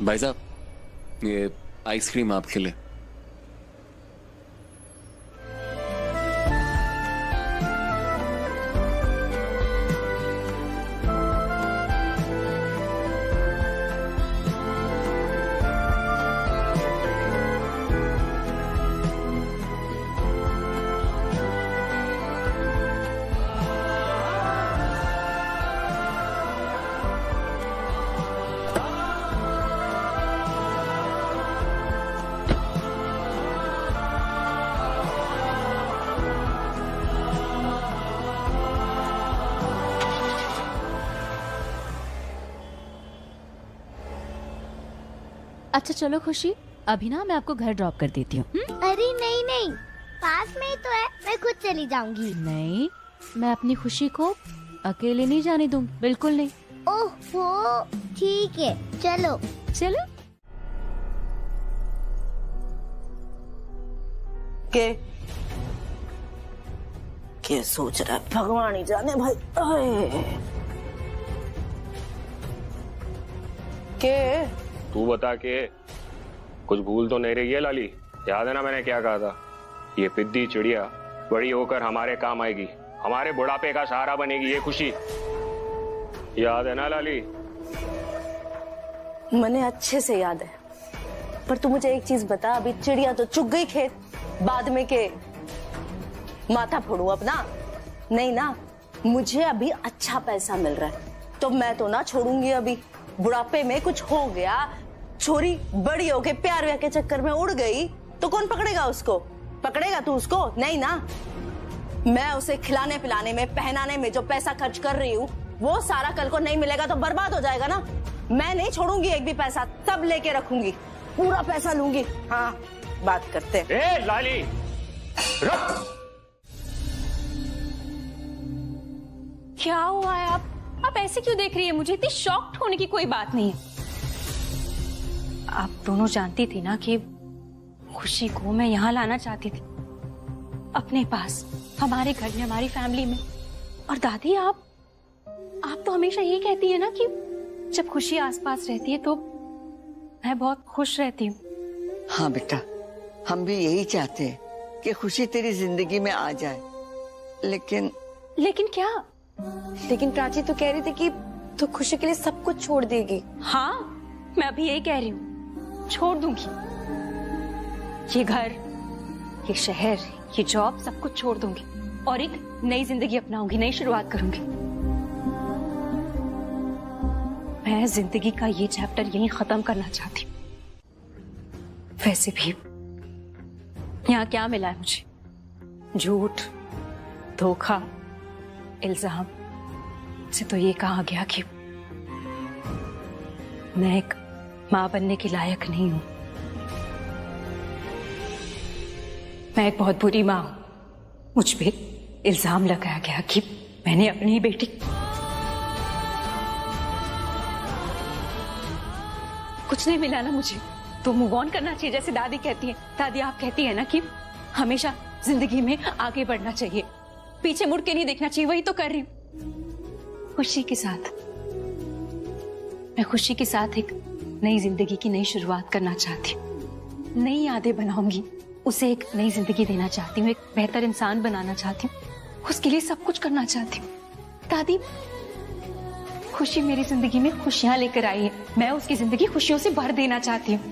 B: भाई साहब, ये आइसक्रीम आपके लिए।
O: अच्छा चलो खुशी, अभी ना मैं आपको घर ड्रॉप कर देती हूँ।
P: अरे नहीं नहीं, पास में ही तो है, मैं खुद चली जाऊंगी।
O: नहीं, मैं अपनी खुशी को अकेले नहीं जाने दूंगी, बिल्कुल नहीं।
P: ओहो, ठीक है, चलो
O: चलो।
N: क्या सोच रहा है भगवान ही जाने भाई।
Q: के तू बता के कुछ भूल तो नहीं रही है लाली? याद है ना मैंने क्या कहा था? ये पिद्दी चिड़िया बड़ी होकर हमारे काम आएगी, हमारे बुढ़ापे का सहारा बनेगी, ये खुशी याद है ना लाली?
N: मैंने अच्छे से याद है, पर तू मुझे एक चीज बता, अभी चिड़िया तो चुग गई खेत, बाद में के माथा फोड़ू अपना? नहीं ना, मुझे अभी अच्छा पैसा मिल रहा है तो मैं तो ना छोड़ूंगी। अभी बुढ़ापे में कुछ हो गया, छोरी बड़ी होके प्यार व्याह के चक्कर में उड़ गई तो कौन पकड़ेगा उसको? पकड़ेगा तू उसको? नहीं ना। मैं उसे खिलाने पिलाने में, पहनाने में जो पैसा खर्च कर रही हूँ वो सारा कल को नहीं मिलेगा तो बर्बाद हो जाएगा ना। मैं नहीं छोड़ूंगी एक भी पैसा, सब लेके रखूंगी, पूरा पैसा लूंगी। हाँ, बात करते हैं।
Q: ए लाली,
G: क्या हुआ है? आप ऐसे क्यों देख रही है मुझे? इतनी शॉक्ड होने की कोई बात नहीं है। आप दोनों जानती थी ना कि खुशी को मैं यहाँ लाना चाहती थी, अपने पास, हमारे घर में, हमारी फैमिली में। और दादी, आप तो हमेशा यही कहती है ना कि जब खुशी आसपास रहती है तो मैं बहुत खुश रहती हूँ।
R: हाँ बेटा, हम भी यही चाहते हैं कि खुशी तेरी जिंदगी में आ जाए, लेकिन
G: क्या?
D: लेकिन प्राची तो कह रही थी कि तो खुशी के लिए सब कुछ छोड़ देगी।
G: हाँ, मैं अभी यही कह रही हूँ, छोड़ दूंगी। ये घर, ये शहर, ये जॉब, सब कुछ छोड़ दूंगी और एक नई जिंदगी अपनाऊंगी, नई शुरुआत करूंगी। मैं जिंदगी का ये चैप्टर यहीं खत्म करना चाहती हूँ। वैसे भी यहाँ क्या मिला है मुझे? झूठ, धोखा, इल्जाम से तो ये कहा गया कि मैं एक मां बनने के लायक नहीं हूं। मैं एक बहुत बुरी मां हूं। मुझ पे इल्जाम लगाया गया कि मैंने अपनी ही बेटी कुछ नहीं मिला ना मुझे, तो मूव ऑन करना चाहिए, जैसे दादी कहती है। दादी, आप कहती है ना कि हमेशा जिंदगी में आगे बढ़ना चाहिए, पीछे मुड़ के नहीं देखना चाहिए, वही तो कर रही हूं। खुशी के साथ, मैं खुशी के साथ एक नई जिंदगी की नई शुरुआत करना चाहती हूँ, नई यादें बनाऊंगी, उसे एक नई जिंदगी देना चाहती हूँ, एक बेहतर इंसान बनाना चाहती हूँ, उसके लिए सब कुछ करना चाहती हूँ। दादी, खुशी मेरी जिंदगी में खुशियां लेकर आई है, मैं उसकी जिंदगी खुशियों से भर देना चाहती हूँ।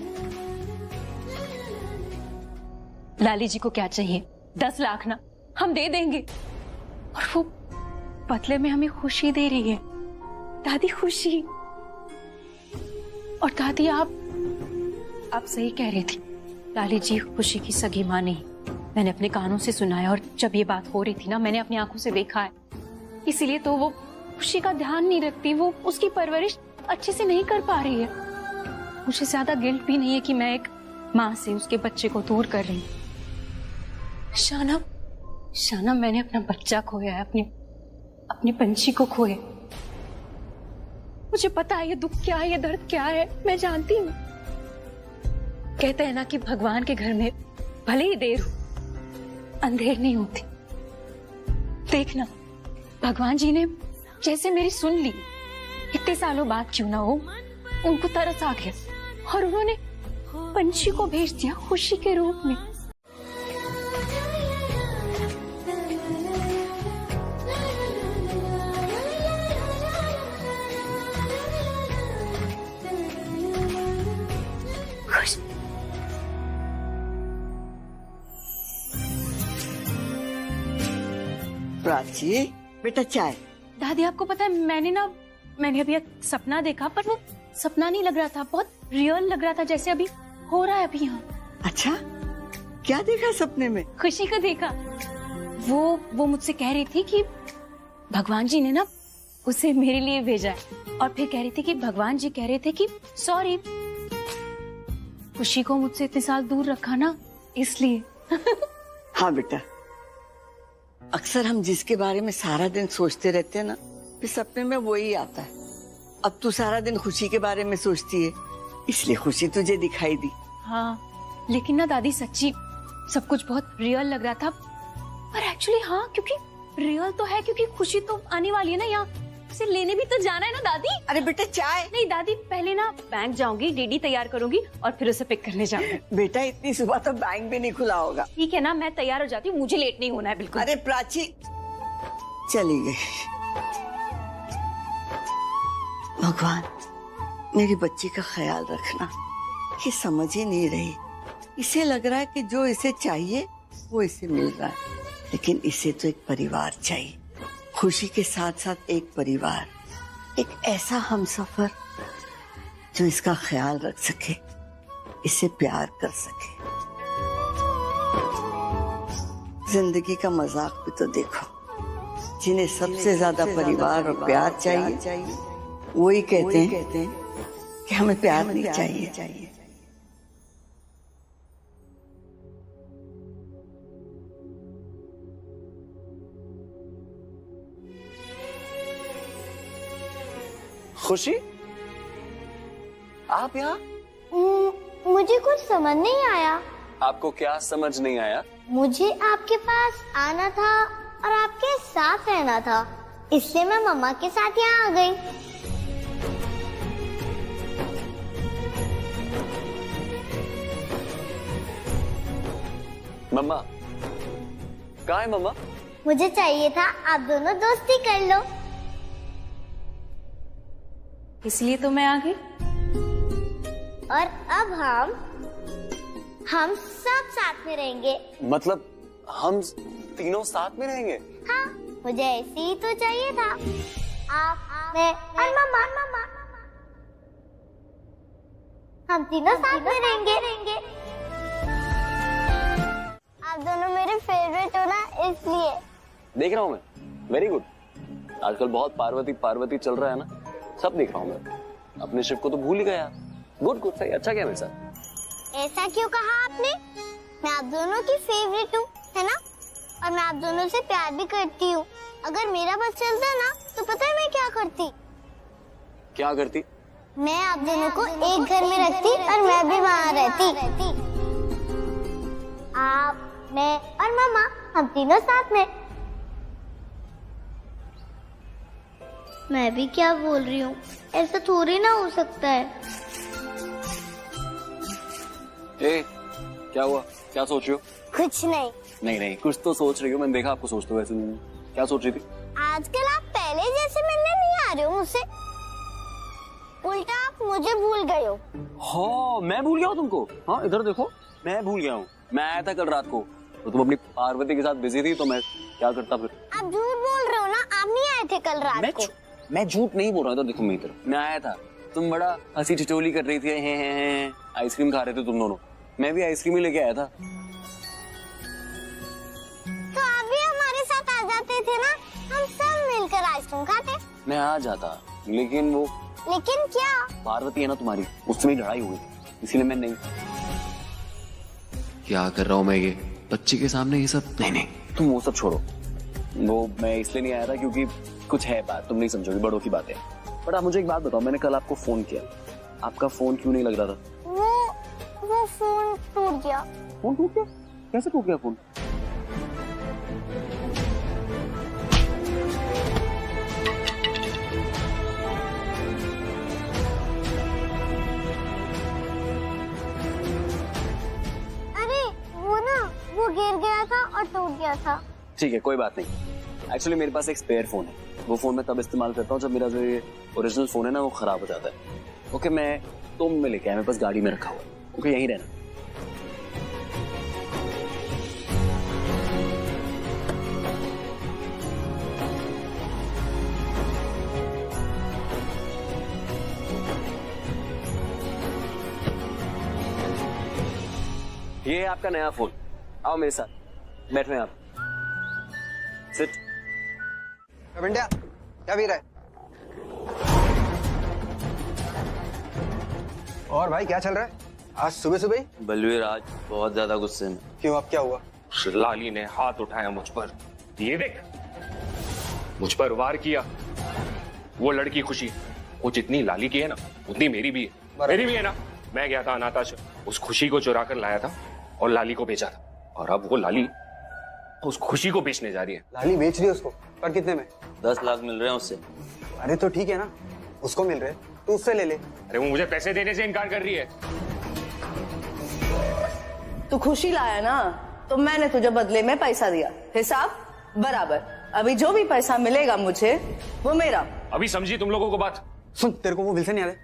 G: लाली जी को क्या चाहिए? 10 लाख ना, हम दे देंगे, और वो बदले में हमें खुशी दे रही है। दादी, खुशी। और दादी, आप सही कह रही थी, लाली जी खुशी की सगी मां नहीं। मैंने अपने कानों से सुना है, और जब ये बात हो रही थी ना, मैंने अपनी आंखों से देखा है। इसीलिए तो वो खुशी का ध्यान नहीं रखती, वो उसकी परवरिश अच्छे से नहीं कर पा रही है। मुझे ज्यादा गिल्ट भी नहीं है कि मैं एक मां से उसके बच्चे को दूर कर रही हूँ। शाना, मैंने अपना बच्चा खोया है, अपने पंछी को खोया। मुझे पता है ये दुख क्या है, ये दर्द क्या है, मैं जानती हूँ। कहते हैं ना कि भगवान के घर में भले ही देर हो, अंधेर नहीं होती। देखना, भगवान जी ने जैसे मेरी सुन ली, इतने सालों बाद क्यों ना हो, उनको तरस आ गया और उन्होंने पंछी को भेज दिया खुशी के रूप में। खुश
R: प्राची बेटा चाय।
G: दादी आपको पता है मैंने अभी एक सपना देखा, पर वो सपना नहीं लग रहा था, बहुत रियल लग रहा था, जैसे अभी हो रहा है अभी यहाँ।
R: अच्छा क्या देखा सपने में?
G: खुशी को देखा। वो मुझसे कह रही थी कि भगवान जी ने ना उसे मेरे लिए भेजा है, और फिर कह रही थी कि भगवान जी कह रहे थे कि सॉरी खुशी को मुझसे इतने साल दूर रखा ना, इसलिए।
R: हाँ बेटा, अक्सर हम जिसके बारे में सारा दिन सोचते रहते हैं ना, फिर सपने में वही आता है। अब तू सारा दिन खुशी के बारे में सोचती है, इसलिए खुशी तुझे दिखाई दी।
G: हाँ लेकिन ना दादी सच्ची सब कुछ बहुत रियल लग रहा था, पर एक्चुअली हाँ, क्योंकि रियल तो है, क्योंकि खुशी तो आने वाली है ना यहाँ, उसे लेने भी तो जाना है ना दादी।
R: अरे बेटा चाय।
G: नहीं दादी, पहले ना बैंक जाऊंगी, डीडी तैयार करूंगी और फिर उसे पिक करने जाऊंगी।
R: बेटा इतनी सुबह तो बैंक भी नहीं खुला होगा।
G: ठीक है ना, मैं तैयार हो जाती हूँ, मुझे लेट नहीं होना है बिल्कुल।
R: अरे प्राची चली गई। भगवान मेरी बच्ची का ख्याल रखना, ये समझ ही नहीं रही। इसे लग रहा है कि जो इसे चाहिए वो इसे मिल रहा है, लेकिन इसे तो एक परिवार चाहिए। खुशी के साथ साथ एक परिवार, एक ऐसा हमसफर जो इसका ख्याल रख सके, इसे प्यार कर सके। जिंदगी का मजाक भी तो देखो, जिन्हें सबसे ज्यादा परिवार और प्यार चाहिए वही कहते हैं कि हमें प्यार नहीं चाहिए।
B: खुशी आप यहाँ?
P: मुझे कुछ समझ नहीं आया।
B: आपको क्या समझ नहीं आया?
P: मुझे आपके पास आना था और आपके साथ रहना था, इसलिए मैं मम्मा के साथ यहाँ आ गई।
B: मम्मा कहाँ है मम्मा?
P: मुझे चाहिए था आप दोनों दोस्ती कर लो,
G: इसलिए तो मैं आ गई।
P: और अब हम सब साथ में रहेंगे।
B: मतलब हम तीनों साथ में रहेंगे?
P: हाँ, मुझे ऐसे ही तो चाहिए था। आप, मैं और मम्मा हम तीनों साथ में रहेंगे। आप दोनों मेरे फेवरेट हो ना, इसलिए।
B: देख रहा हूँ मैं, वेरी गुड। आजकल बहुत पार्वती चल रहा है ना, सब देख रहा हूँ मैं। अपने शिव को तो भूल ही गया। गुड गुड, सही, अच्छा क्या मेरे साथ?
P: ऐसा क्यों कहा आपने? मैं आप दोनों की फेवरेट हूँ, है ना? और मैं आप दोनों से प्यार भी करती हूँ। अगर मेरा बस चलता ना, तो पता है मैं क्या करती?
B: क्या करती?
P: मैं आप दोनों को एक घर में रखती और मैं भी वहाँ रहती। आप, मैं और मम्मा हम तीनों साथ में। मैं भी क्या बोल रही हूँ, ऐसा थोड़ी ना हो सकता है।
B: ए, क्या हुआ? क्या सोच रही हो?
P: कुछ नहीं।
B: नहीं, कुछ तो सोच रही हो, मैंने देखा आपको सोचते हुए। ऐसे क्या सोच रही थी?
P: आजकल आप पहले जैसे मिलने नहीं आ रहे हो मुझसे, उल्टा आप मुझे भूल गए हो।
B: हाँ, मैं भूल गया हूँ तुमको? हाँ, इधर देखो, मैं भूल गया हूँ। मैं आया था कल रात को, तो तुम अपनी पार्वती के साथ बिजी थी, तो मैं क्या करता फिर?
P: आप झूठ बोल रहे हो ना, आप नहीं आए थे कल रात को।
B: मैं झूठ नहीं बोल रहा था। देखो मेरी तरफ, मैं आया था, तुम बड़ा हंसी ठिठोली कर रही थी, हैं आइसक्रीम खा रहे थे तुम दोनों। मैं भी आइसक्रीम ही लेके आया था।
P: तो आप भी हमारे साथ आ जाते थे ना, हम सब मिलकर आइसक्रीम खाते।
B: मैं आ जाता, लेकिन वो।
P: लेकिन क्या?
B: पार्वती है ना तुम्हारी, उससे मेरी लड़ाई हुई, इसीलिए मैं नहीं। क्या कर रहा हूँ मैं ये बच्ची के सामने ये सब? नहीं, तुम वो सब छोड़ो। वो मैं इसलिए नहीं आया था क्योंकि कुछ है बात, तुम नहीं समझोगी, बड़ों की बात है। बट आप मुझे एक बात बताओ, मैंने कल आपको फोन किया, आपका फोन क्यों नहीं लग रहा था?
P: वो फोन टूट गया।
B: फोन टूट गया? कैसे टूट गया फोन?
P: और टूट गया था।
B: ठीक है, कोई बात नहीं। एक्चुअली मेरे पास एक स्पेयर फोन है, वो फोन मैं तब इस्तेमाल करता हूँ जब मेरा जो ये ओरिजिनल फोन है ना वो खराब हो जाता है। ओके, मैं तुम में लेके आया, मेरे पास गाड़ी में रखा हुआ है। ओके, यहीं रहना। ये है आपका नया फोन। आओ मेरे साथ, बैठो यहाँ। सिट।
M: बिंडिया, क्या पी रहा है? और भाई क्या चल रहा है आज सुबह सुबह ही?
B: बलवीर आज बहुत ज्यादा गुस्से में।
M: क्यों, अब क्या हुआ?
Q: लाली ने हाथ उठाया मुझ पर। ये देख, मुझ पर वार किया। वो लड़की खुशी, वो जितनी लाली की है ना उतनी मेरी भी है। मेरी भी है ना। मैं गया था अनाथ आश्रम, उस खुशी को चुरा कर लाया था और लाली को बेचा था, और अब वो लाली उस खुशी को बेचने जा रही है।
M: लाली बेच रही है उसको? पर कितने में?
B: 10 लाख मिल रहे हैं उससे।
M: अरे तो ठीक है ना, उसको मिल रहे, तू उससे ले ले।
Q: अरे वो मुझे पैसे देने से इनकार कर रही है।
S: तू खुशी लाया ना, तो मैंने तुझे बदले में पैसा दिया, हिसाब बराबर। अभी जो भी पैसा मिलेगा मुझे वो मेरा।
Q: अभी समझी तुम लोगों को बात?
M: सुन, तेरे को वो विल्सन याद है?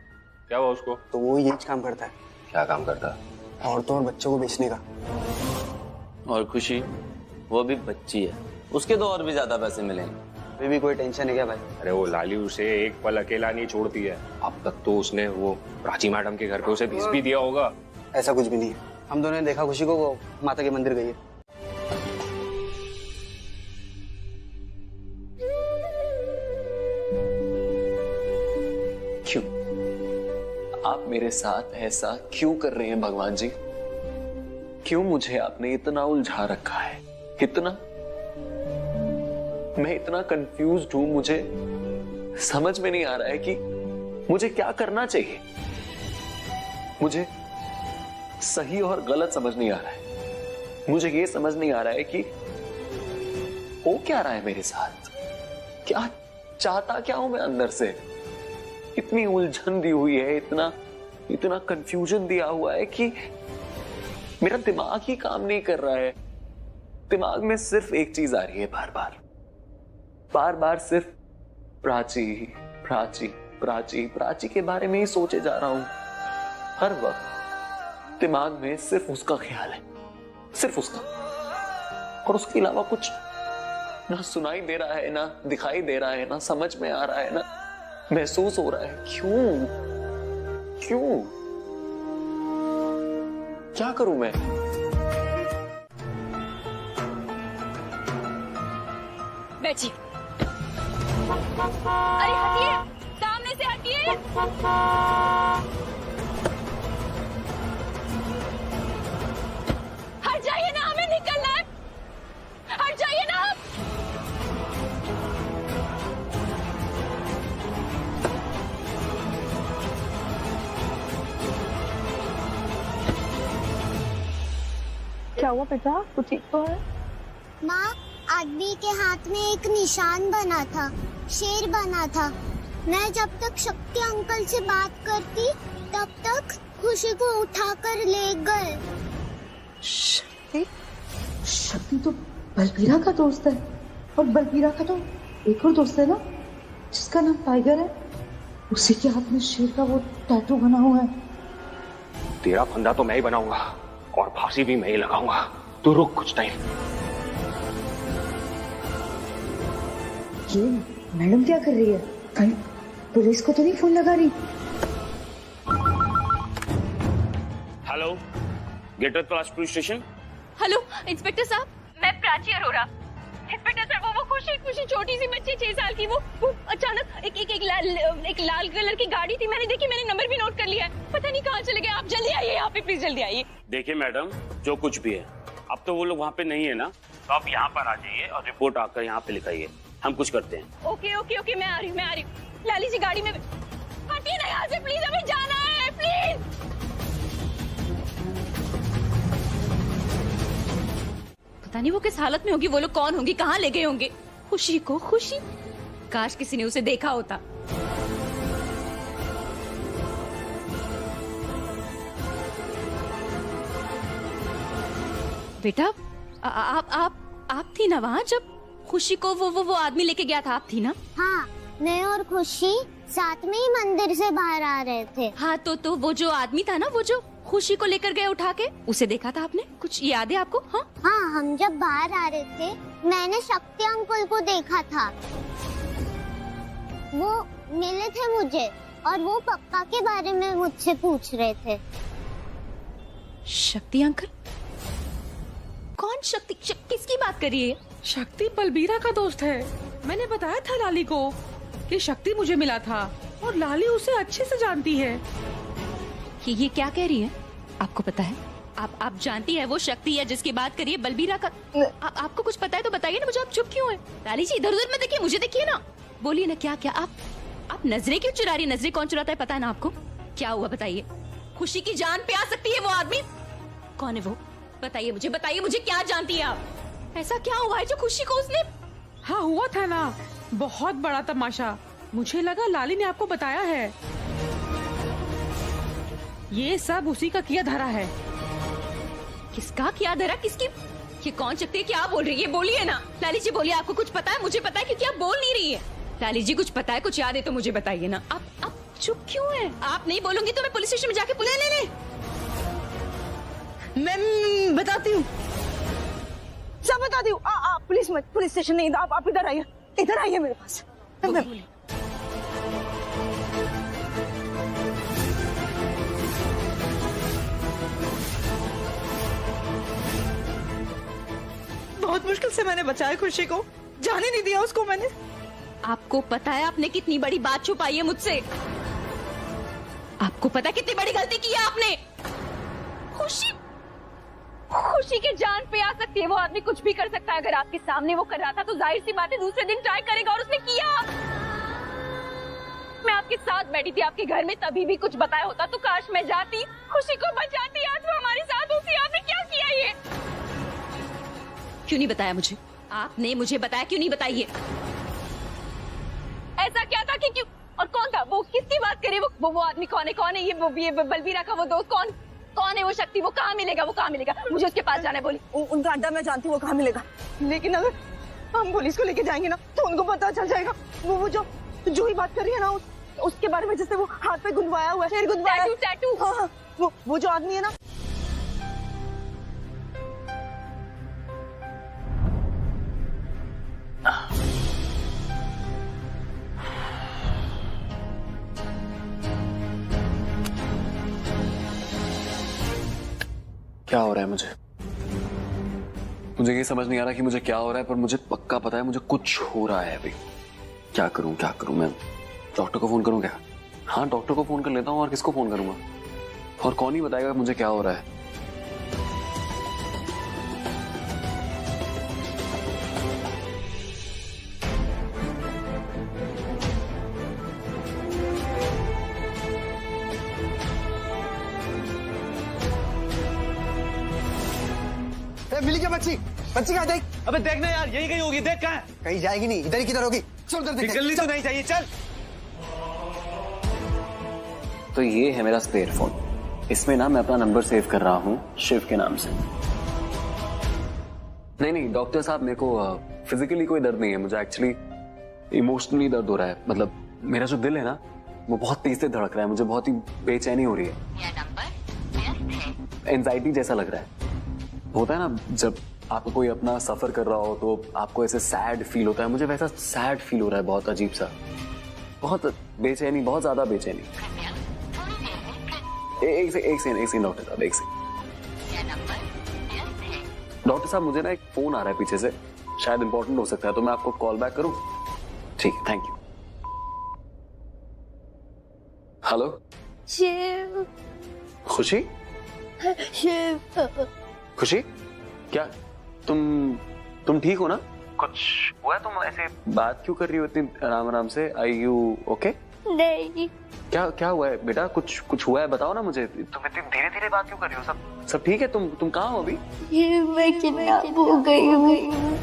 Q: क्या हुआ उसको?
M: तो वो यही काम करता है।
Q: क्या काम करता है?
M: औरतों और बच्चों को बेचने का।
B: और खुशी वो भी बच्ची है, उसके तो और भी ज्यादा पैसे मिलेंगे।
M: फिर भी कोई टेंशन है क्या भाई?
Q: अरे वो लाली उसे एक पल अकेला नहीं छोड़ती है। अब तक तो उसने वो प्राची मैडम के घर पे उसे भेज भी दिया होगा।
M: ऐसा कुछ भी नहीं है, हम दोनों ने देखा खुशी को, वो माता के मंदिर गई है।
B: क्यों आप मेरे साथ ऐसा क्यों कर रहे हैं भगवान जी? क्यों मुझे आपने इतना उलझा रखा है? इतना मैं इतना कंफ्यूज्ड हूं, मुझे समझ में नहीं आ रहा है कि मुझे क्या करना चाहिए। मुझे सही और गलत समझ नहीं आ रहा है। मुझे ये समझ नहीं आ रहा है कि हो क्या रहा है मेरे साथ, क्या चाहता क्या हूं मैं अंदर से। इतनी उलझन दी हुई है, इतना कंफ्यूजन दिया हुआ है कि मेरा दिमाग ही काम नहीं कर रहा है। दिमाग में सिर्फ एक चीज आ रही है, बार बार सिर्फ प्राची प्राची प्राची प्राची के बारे में ही सोचे जा रहा हूं। हर वक्त दिमाग में सिर्फ उसका ख्याल है, सिर्फ उसका, और उसके अलावा कुछ ना सुनाई दे रहा है, ना दिखाई दे रहा है, ना समझ में आ रहा है, ना महसूस हो रहा है। क्यों क्या करूं मैं?
H: बैठिए। अरे हटिए, सामने से हटिए। हट जाइए ना, हमें निकलना है। हट जाइए ना आप।
P: क्या हुआ बेटा, कुछ ठीक तो है? माँ, आदमी के हाथ में एक निशान बना था, शेर बना था। मैं जब तक शक्ति अंकल से बात करती तब तक खुशी को उठाकर ले गए।
T: शक्ति तो बलबीरा का दोस्त है, और बलबीरा का तो एक और दोस्त है ना जिसका नाम टाइगर है, उसी के हाथ में शेर का वो टैटू बना हुआ है।
Q: तेरा फंदा तो मैं ही बनाऊंगा और फांसी भी मैं ही लगाऊंगा। तू रुक कुछ टाइम।
T: ये मैडम क्या कर रही है? कहीं पुलिस को तो नहीं फोन लगा रही?
Q: Hello, gateway class police station.
H: Hello inspector साहब, मैं प्राची अरोरा। इंस्पेक्टर सर, वो खुशी छोटी सी बच्ची 6 साल की, वो अचानक एक लाल कलर की गाड़ी थी, मैंने देखी, मैंने नंबर भी नोट कर लिया है, पता नहीं कहाँ चले गए। आप जल्दी आइए यहाँ पे, प्लीज जल्दी आइए।
U: देखिए मैडम, जो कुछ भी है, अब तो वो लोग वहाँ पे नहीं है ना, तो आप यहाँ पर आ जाइए और रिपोर्ट आकर यहाँ पे लिखाइए, हम कुछ करते हैं।
H: ओके ओके ओके, मैं आ रही हूँ। लाली जी गाड़ी में हटिए ना यहाँ से प्लीज, हमें जाना है प्लीज। पता नहीं वो किस हालत में होगी, वो लोग कौन होंगी, कहाँ ले गए होंगे खुशी को। खुशी, काश किसी ने उसे देखा होता। बेटा आप
G: आप थी ना वहाँ जब खुशी को वो आदमी लेके गया था? आप थी ना?
P: हाँ, मैं और खुशी साथ में ही मंदिर से बाहर आ रहे थे।
G: हाँ तो वो जो आदमी था ना, वो जो खुशी को लेकर गए उठा के, उसे देखा था आपने? कुछ याद है आपको? हाँ
P: हाँ, हम जब बाहर आ रहे थे मैंने शक्ति अंकल को देखा था। वो मिले थे मुझे और वो पक्का के बारे में मुझसे पूछ रहे थे।
G: शक्ति अंकल? कौन शक्ति? किसकी बात कर रही है?
K: शक्ति बलबीरा का दोस्त है। मैंने बताया था लाली को कि शक्ति मुझे मिला था और लाली उसे अच्छे से जानती है।
G: ये क्या कह रही है? आपको पता है? आप जानती है वो शक्ति है जिसकी बात करिए बलबीरा का? आपको कुछ पता है तो बताइए ना मुझे। आप चुप क्यों है? लाली जी इधर उधर मत देखिए, मुझे देखिए ना। बोलिए ना, क्या आप नजरें क्यों चुरा रही है? नजरें कौन चुराता है पता है ना आपको? क्या हुआ बताइए? खुशी की जान पे आ सकती है वो आदमी? कौन है वो? बताइए मुझे क्या जानती है आप? ऐसा क्या हुआ है जो खुशी को उसने?
K: हाँ हुआ था ना बहुत बड़ा तमाशा। मुझे लगा लाली ने आपको बताया है। ये सब उसी का किया धरा है।
G: किसका किया धरा? किसकी? ये कौन शक्ति है? क्या बोल रही है? बोलिए ना लाली जी, बोलिए। आपको कुछ पता है? मुझे पता है क्योंकि आप बोल नहीं रही है। लाली जी कुछ पता है, कुछ याद है तो मुझे बताइए ना। आप चुप क्यों है? आप नहीं बोलूंगी तो मैं पुलिस स्टेशन में जाके
S: ले मैं बताती हूँ, सब बताती हूँ। पुलिस स्टेशन नहीं, आप इधर आइए मेरे पास। बहुत मुश्किल से मैंने बचाया खुशी को, जाने नहीं दिया उसको मैंने।
G: आपको पता है आपने कितनी बड़ी बात छुपाई है मुझसे? आपको पता है कितनी बड़ी गलती की है आपने?
H: खुशी की जान पे आ सकती है वो आदमी, कुछ भी कर सकता है। अगर आपके सामने वो कर रहा था तो जाहिर सी बात है दूसरे दिन ट्राई करेगा, और उसने किया। मैं आपके साथ बैठी थी आपके घर में, तभी भी कुछ बताया होता तो काश मैं जाती, खुशी को बचाती, आज वो हमारे साथ होती। आपने क्या किया ये?
G: क्यों नहीं बताया मुझे? आपने मुझे बताया क्यों नहीं बताइए?
H: ऐसा क्या था कि क्यों? और कौन था वो? किसकी बात करे? वो आदमी कौन है? ये बलबीरा का वो दोस्त कौन है? वो शक्ति वो कहाँ मिलेगा? मुझे उसके पास जाना है। बोली
S: उनका अड्डा मैं जानती हूँ वो कहाँ मिलेगा, लेकिन अगर हम पुलिस को लेके जाएंगे ना तो उनको पता चल जाएगा। वो जो ही बात कर रही है ना उसके बारे में, जिससे वो हाथ पे गुंदवाया हुआ है,
H: टैटू।
S: हाँ, वो जो आदमी है ना।
B: क्या हो रहा है? मुझे ये समझ नहीं आ रहा कि मुझे क्या हो रहा है, पर मुझे पक्का पता है मुझे कुछ हो रहा है अभी। क्या करूं मैं? डॉक्टर को फोन करूं क्या? हाँ, डॉक्टर को फोन कर लेता हूँ। और किसको फोन करूंगा? और कौन ही बताएगा मुझे क्या हो रहा है?
M: मिली क्या बच्ची कहाँ? देख।
U: अबे देखना यार, यही कहीं होगी। देख कहाँ है?
M: कहीं जाएगी नहीं, इधर ही किधर होगी। चल उधर देख।
U: गली तो नहीं चाहिए, चल।
B: तो ये है मेरा स्पेयर फोन। इसमें ना मैं अपना नंबर सेव कर रहा हूँ शिव के नाम से। नहीं डॉक्टर साहब, मेरे को फिजिकली कोई दर्द नहीं है। मुझे एक्चुअली इमोशनली दर्द हो रहा है। मतलब मेरा जो दिल है ना वो बहुत तेज से धड़क रहा है। मुझे बहुत ही बेचैनी हो रही है। एंजाइटी जैसा लग रहा है। होता है ना जब आपको कोई अपना सफर कर रहा हो तो आपको ऐसे सैड फील होता है। मुझे वैसा सैड फील हो रहा है, बहुत अजीब सा, बहुत बेचैनी, बहुत ज्यादा बेचैनी। एक सेकंड डॉक्टर साहब, एक सेकंड। डॉक्टर साहब, मुझे ना एक फोन आ रहा है पीछे से, शायद इंपॉर्टेंट हो सकता है, तो मैं आपको कॉल बैक करूं? ठीक, थैंक यू। हेलो
P: शिव।
B: खुशी?
P: शिव।
B: खुशी, क्या तुम ठीक हो ना? कुछ हुआ? तुम ऐसे बात क्यों कर रही हो इतनी आराम से? Are you okay?
P: नहीं।
B: क्या हुआ है बेटा? कुछ हुआ है? बताओ ना मुझे। तुम इतनी धीरे बात क्यों कर रही हो? सब ठीक है? तुम कहाँ हो अभी?
P: ये मैं किडनैप हो गई हूँ।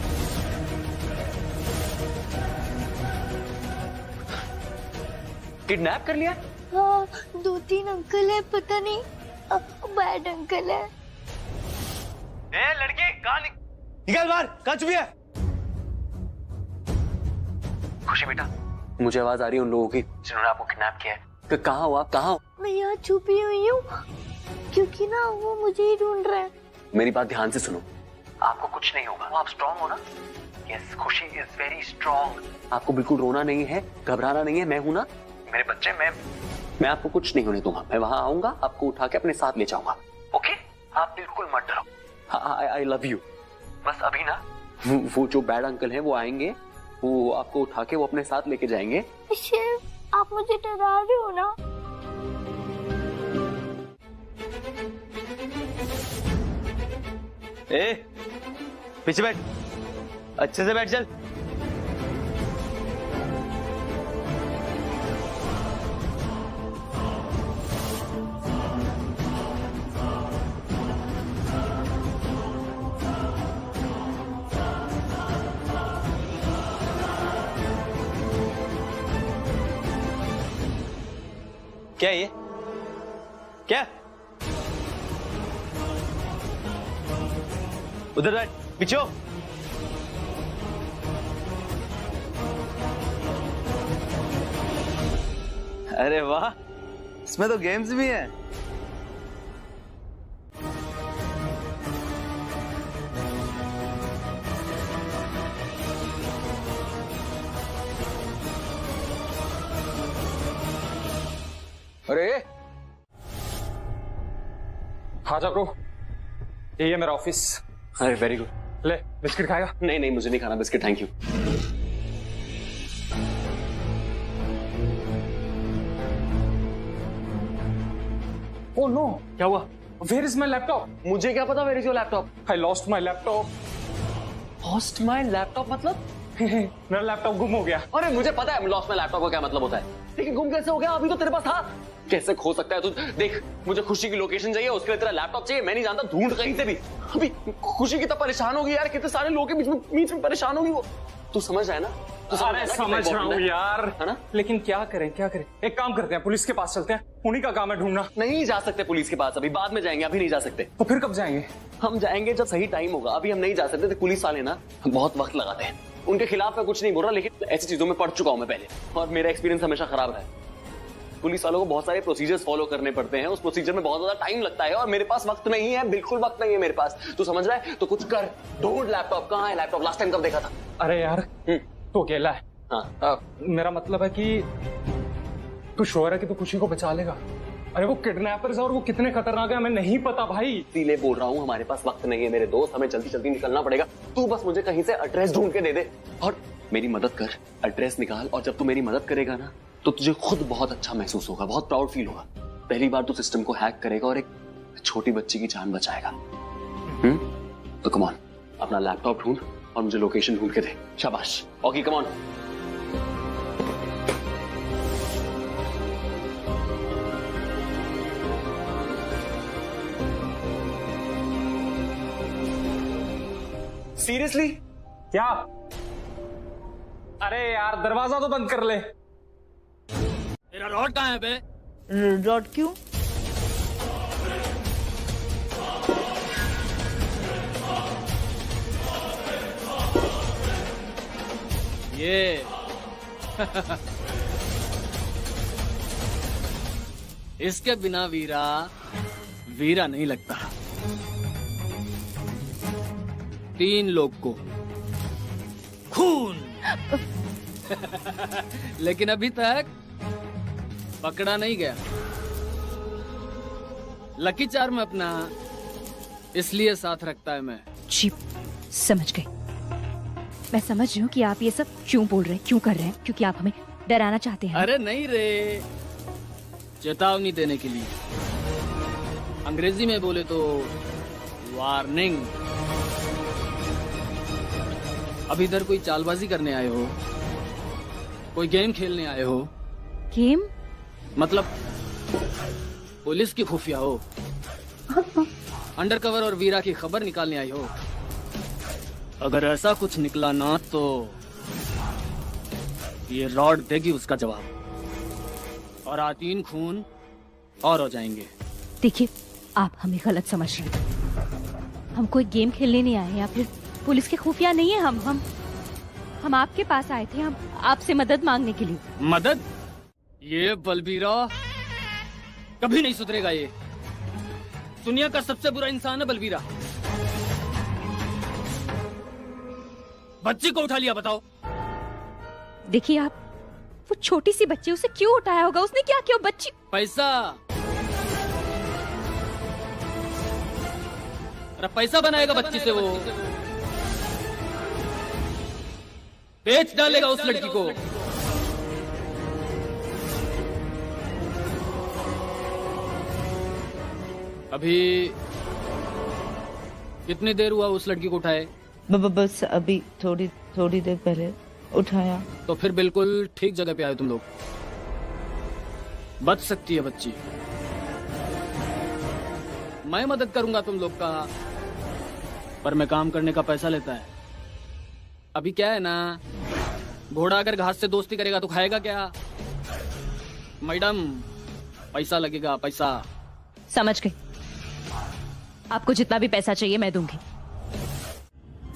B: किडनैप कर लिया?
P: हाँ, 2-3 अंकल है, पता नहीं बैड अंकल है।
U: ए लड़के,
M: निकल बाहर, कहाँ छुपी है?
B: खुशी बेटा, मुझे आवाज आ रही है उन लोगों की जिन्होंने आपको किडनैप किया है। कहाँ हो आप, कहाँ हो?
P: मैं यहाँ छुपी हुई हूँ क्योंकि ना वो मुझे ही ढूंढ रहे हैं।
B: मेरी बात ध्यान से सुनो, आपको कुछ नहीं होगा, आप स्ट्रांग हो ना? यस, खुशी इज वेरी स्ट्रांग। आपको बिल्कुल रोना नहीं है, घबराना नहीं है, मैं हूं ना मेरे बच्चे, मैं आपको कुछ नहीं होने दूंगा। मैं वहां आऊंगा, आपको उठा के अपने साथ ले जाऊंगा। ओके, आप बिल्कुल मत डरो। I love you. बस अभी ना वो जो बैड अंकल हैं वो आएंगे, वो आपको उठा के वो अपने साथ लेके जाएंगे।
P: शेर आप मुझे डरा रहे हो ना?
J: ए, पीछे बैठ, अच्छे से बैठ चल। क्या ये? क्या? उधर बैठ, पीछे हो। अरे वाह, इसमें तो गेम्स भी हैं।
E: अरे हाँ जा ब्रो, यही है मेरा ऑफिस।
B: अरे वेरी गुड।
E: ले बिस्किट खाएगा?
B: नहीं नहीं, मुझे नहीं खाना biscuit, thank you.
E: Oh no,
B: क्या हुआ?
E: Where is my laptop?
B: मुझे क्या पता where is your laptop?
E: I lost my laptop.
B: Lost my laptop मतलब?
E: मेरा लैपटॉप गुम हो गया।
B: अरे मुझे पता है लॉस्ट माई लैपटॉप का क्या मतलब होता है, लेकिन गुम कैसे हो गया? अभी तो तेरे पास था। कैसे खो सकता है तू? देख, मुझे खुशी की लोकेशन चाहिए, उसके लिए तेरा लैपटॉप चाहिए। मैं नहीं जानता, ढूंढ कहीं से भी। अभी खुशी कितना परेशान होगी यार, कितने सारे लोगों के बीच में परेशान होगी वो। तू समझ रहा है ना?
E: अरे समझ रहा हूँ यार, है ना? लेकिन क्या करें क्या करें? एक काम करते हैं, पुलिस के पास चलते हैं, उन्हीं का काम है ढूंढना।
B: नहीं जा सकते पुलिस के पास, अभी बाद में जाएंगे, अभी नहीं जा सकते।
E: तो फिर कब जाएंगे?
B: हम जाएंगे जब सही टाइम होगा, अभी हम नहीं जा सकते। तो पुलिस वाले ना बहुत वक्त लगाते हैं। उनके खिलाफ मैं कुछ नहीं बोल रहा, लेकिन ऐसी चीजों में पढ़ चुका हूं मैं पहले, और मेरा एक्सपीरियंस हमेशा खराब रहा है। पुलिस वालों को बहुत सारे प्रोसीजर्स फॉलो करने पड़ते हैं, उस प्रोसीजर में बहुत ज्यादा टाइम लगता है, और मेरे पास वक्त नहीं है, बिल्कुल वक्त नहीं है मेरे पास। तू समझ रहा है? तो कुछ कर, ढूंढ लैपटॉप। कहाँ है लैपटॉप? लास्ट टाइम कब देखा था?
E: अरे यार तू अकेला है। हाँ। मेरा मतलब है कि तू श्योर है कि तू खुशी को बचा लेगा? अरे वो किडनैपर्स और वो कितने खतरनाक है हमें नहीं पता भाई।
B: इसीलिए बोल रहा हूँ हमारे पास वक्त नहीं है मेरे दोस्त, हमें जल्दी जल्दी निकलना पड़ेगा। तू बस मुझे कहीं से एड्रेस ढूंढ के दे दे और मेरी मदद कर, एड्रेस निकाल। और जब तू मेरी मदद करेगा ना, तो तुझे खुद बहुत अच्छा महसूस होगा, बहुत प्राउड फील होगा। पहली बार तू सिस्टम को हैक करेगा और एक छोटी बच्ची की जान बचाएगा। तो कम ऑन, अपना लैपटॉप ढूंढ और मुझे लोकेशन ढूंढ के दे। शाबाश। Okay come on.
E: सीरियसली? क्या? अरे यार दरवाजा तो बंद कर ले।
L: मेरा रॉड कहाँ है बे?
T: रॉड क्यों?
L: ये इसके बिना वीरा वीरा नहीं लगता। 3 लोग को खून लेकिन अभी तक पकड़ा नहीं गया। लकी चार्म अपना इसलिए साथ रखता है मैं।
D: जी समझ गई। मैं समझ रही हूँ कि आप ये सब क्यों बोल रहे हैं, क्यों कर रहे हैं, क्योंकि आप हमें डराना चाहते हैं।
L: अरे नहीं रे, चेतावनी देने के लिए। अंग्रेजी में बोले तो वार्निंग। अब इधर कोई चालबाजी करने आए हो, कोई गेम खेलने आए हो?
D: गेम
L: मतलब पुलिस की खुफिया हो, अंडरकवर और वीरा की खबर निकालने आई हो? अगर ऐसा कुछ निकला ना तो ये रॉड देगी उसका जवाब, और 3 खून और हो जाएंगे।
D: देखिए आप हमें गलत समझ रहे हैं। हम कोई गेम खेलने नहीं आए या फिर
O: पुलिस के खुफिया नहीं है हम आपके पास आए थे, हम आपसे मदद मांगने के लिए।
L: मदद? ये बलबीरा कभी नहीं सुधरेगा। ये दुनिया का सबसे बुरा इंसान है बलबीरा। बच्ची को उठा लिया, बताओ।
O: देखिए आप, वो छोटी सी बच्ची, उसे क्यों उठाया होगा? उसने क्या किया? बच्ची
L: पैसा, अरे पैसा बनाएगा बच्ची से, वो बेच डालेगा उस लड़की को। अभी कितनी देर हुआ उस लड़की को उठाए?
T: बस अभी थोड़ी देर पहले उठाया।
L: तो फिर बिल्कुल ठीक जगह पे आए तुम लोग। बच सकती है बच्ची, मैं मदद करूंगा तुम लोग का, पर मैं काम करने का पैसा लेता है। अभी क्या है ना, घोड़ा अगर घास से दोस्ती करेगा तो खाएगा क्या? मैडम, पैसा लगेगा, पैसा।
G: समझ गई, आपको जितना भी पैसा चाहिए मैं दूंगी।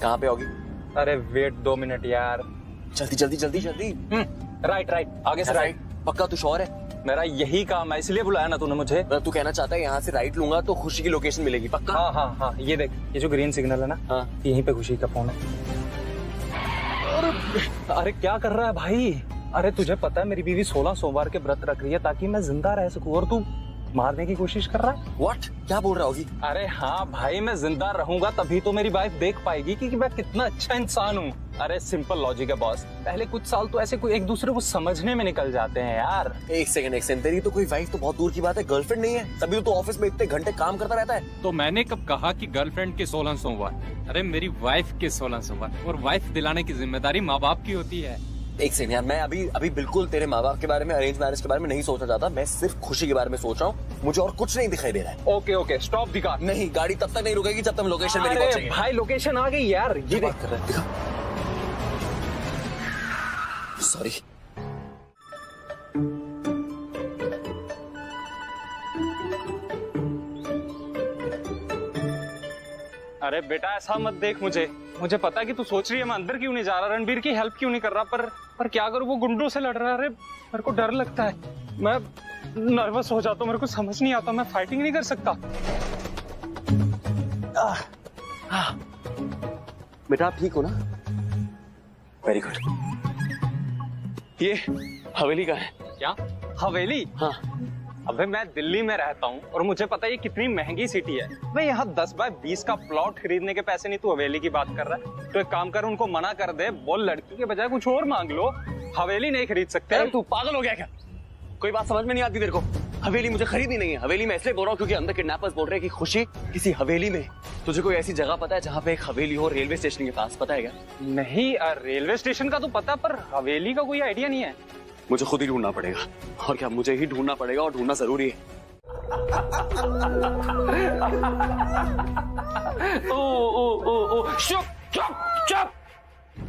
B: कहाँ पे होगी?
E: अरे वेट 2 मिनट यार।
B: जल्दी जल्दी जल्दी जल्दी।
E: राइट
B: आगे से राइट। पक्का तू श्योर है?
E: मेरा यही काम है, इसलिए बुलाया ना तूने मुझे।
B: तू कहना चाहता है यहाँ से राइट लूंगा तो खुशी की लोकेशन मिलेगी? पक्का?
E: हाँ, ये देख, ये जो ग्रीन सिग्नल है ना, हाँ, यहीं पे खुशी का फोन है। अरे क्या कर रहा है भाई? अरे तुझे पता है मेरी बीवी 16 सोमवार के व्रत रख रही है ताकि मैं जिंदा रह सकूं, और तू मारने की कोशिश कर रहा है।
B: What? क्या बोल रहा होगी?
E: अरे हाँ भाई, मैं जिंदा रहूंगा तभी तो मेरी वाइफ देख पाएगी कि मैं कितना अच्छा इंसान हूँ। अरे सिंपल लॉजिक है बॉस। पहले कुछ साल तो ऐसे कोई एक दूसरे को समझने में निकल जाते हैं यार।
B: एक सेकंड, तेरी तो कोई वाइफ तो बहुत दूर की बात है, गर्लफ्रेंड नहीं है, तभी तो ऑफिस में इतने घंटे काम करता रहता है।
E: तो मैंने कब कहा कि गर्लफ्रेंड के 16 सोमवार? अरे मेरी वाइफ के 16 सोमवार, और वाइफ दिलाने की जिम्मेदारी माँ बाप की होती है।
B: एक सेकंड यार, मैं अभी बिल्कुल तेरे माँ बाप के बारे में, अरेंज मैरिज के बारे में नहीं सोचना चाहता। मैं सिर्फ खुशी के बारे में सोच रहा हूँ। मुझे और कुछ नहीं दिखाई दे रहा है।
E: ओके, स्टॉप दिखा।
B: नहीं, गाड़ी तब तक नहीं रुकेगी जब तक लोकेशन मेरी पहुंचेगी।
E: भाई लोकेशन आ गई यार। ये
B: बात कर रहा है। सॉरी।
E: अरे बेटा ऐसा मत देख मुझे पता है कि तू सोच रही है मैं अंदर क्यों नहीं जा रहा, रणबीर की हेल्प क्यों नहीं कर रहा, पर क्या करूं, वो गुंडों से लड़ रहा है। अरे मेरे को डर लगता है, मैं नर्वस हो जाता हूँ, मेरे को समझ नहीं आता, मैं फाइटिंग नहीं कर सकता।
B: बेटा आप ठीक हो ना? Very good. ये हवेली का है
E: क्या? हवेली?
B: हाँ।
E: अबे मैं दिल्ली में रहता हूँ और मुझे पता है ये कितनी महंगी सिटी है। मैं यहाँ 10 बाय 20 का प्लॉट खरीदने के पैसे नहीं, तू हवेली की बात कर रहा है। तो एक काम कर, उनको मना कर दे, बोल लड़की के बजाय कुछ और मांग लो, हवेली नहीं खरीद सकते।
B: तू पागल हो गया क्या? कोई बात समझ में नहीं आती तेरे को? हवेली मुझे खरीदनी नहीं है। हवेली मैं इसलिए बोल रहा हूँ क्योंकि अंदर किडनैपर्स बोल रहे हैं कि खुशी किसी हवेली में। तुझे कोई ऐसी जगह पता है जहाँ पे एक हवेली हो, रेलवे स्टेशन के पास? पता है क्या?
E: नहीं, रेलवे स्टेशन का तो पता, पर हवेली का कोई आइडिया नहीं है।
B: मुझे खुद ही ढूंढना पड़ेगा। और क्या, मुझे ही ढूंढना पड़ेगा, और ढूंढना जरूरी है।
Q: चुप।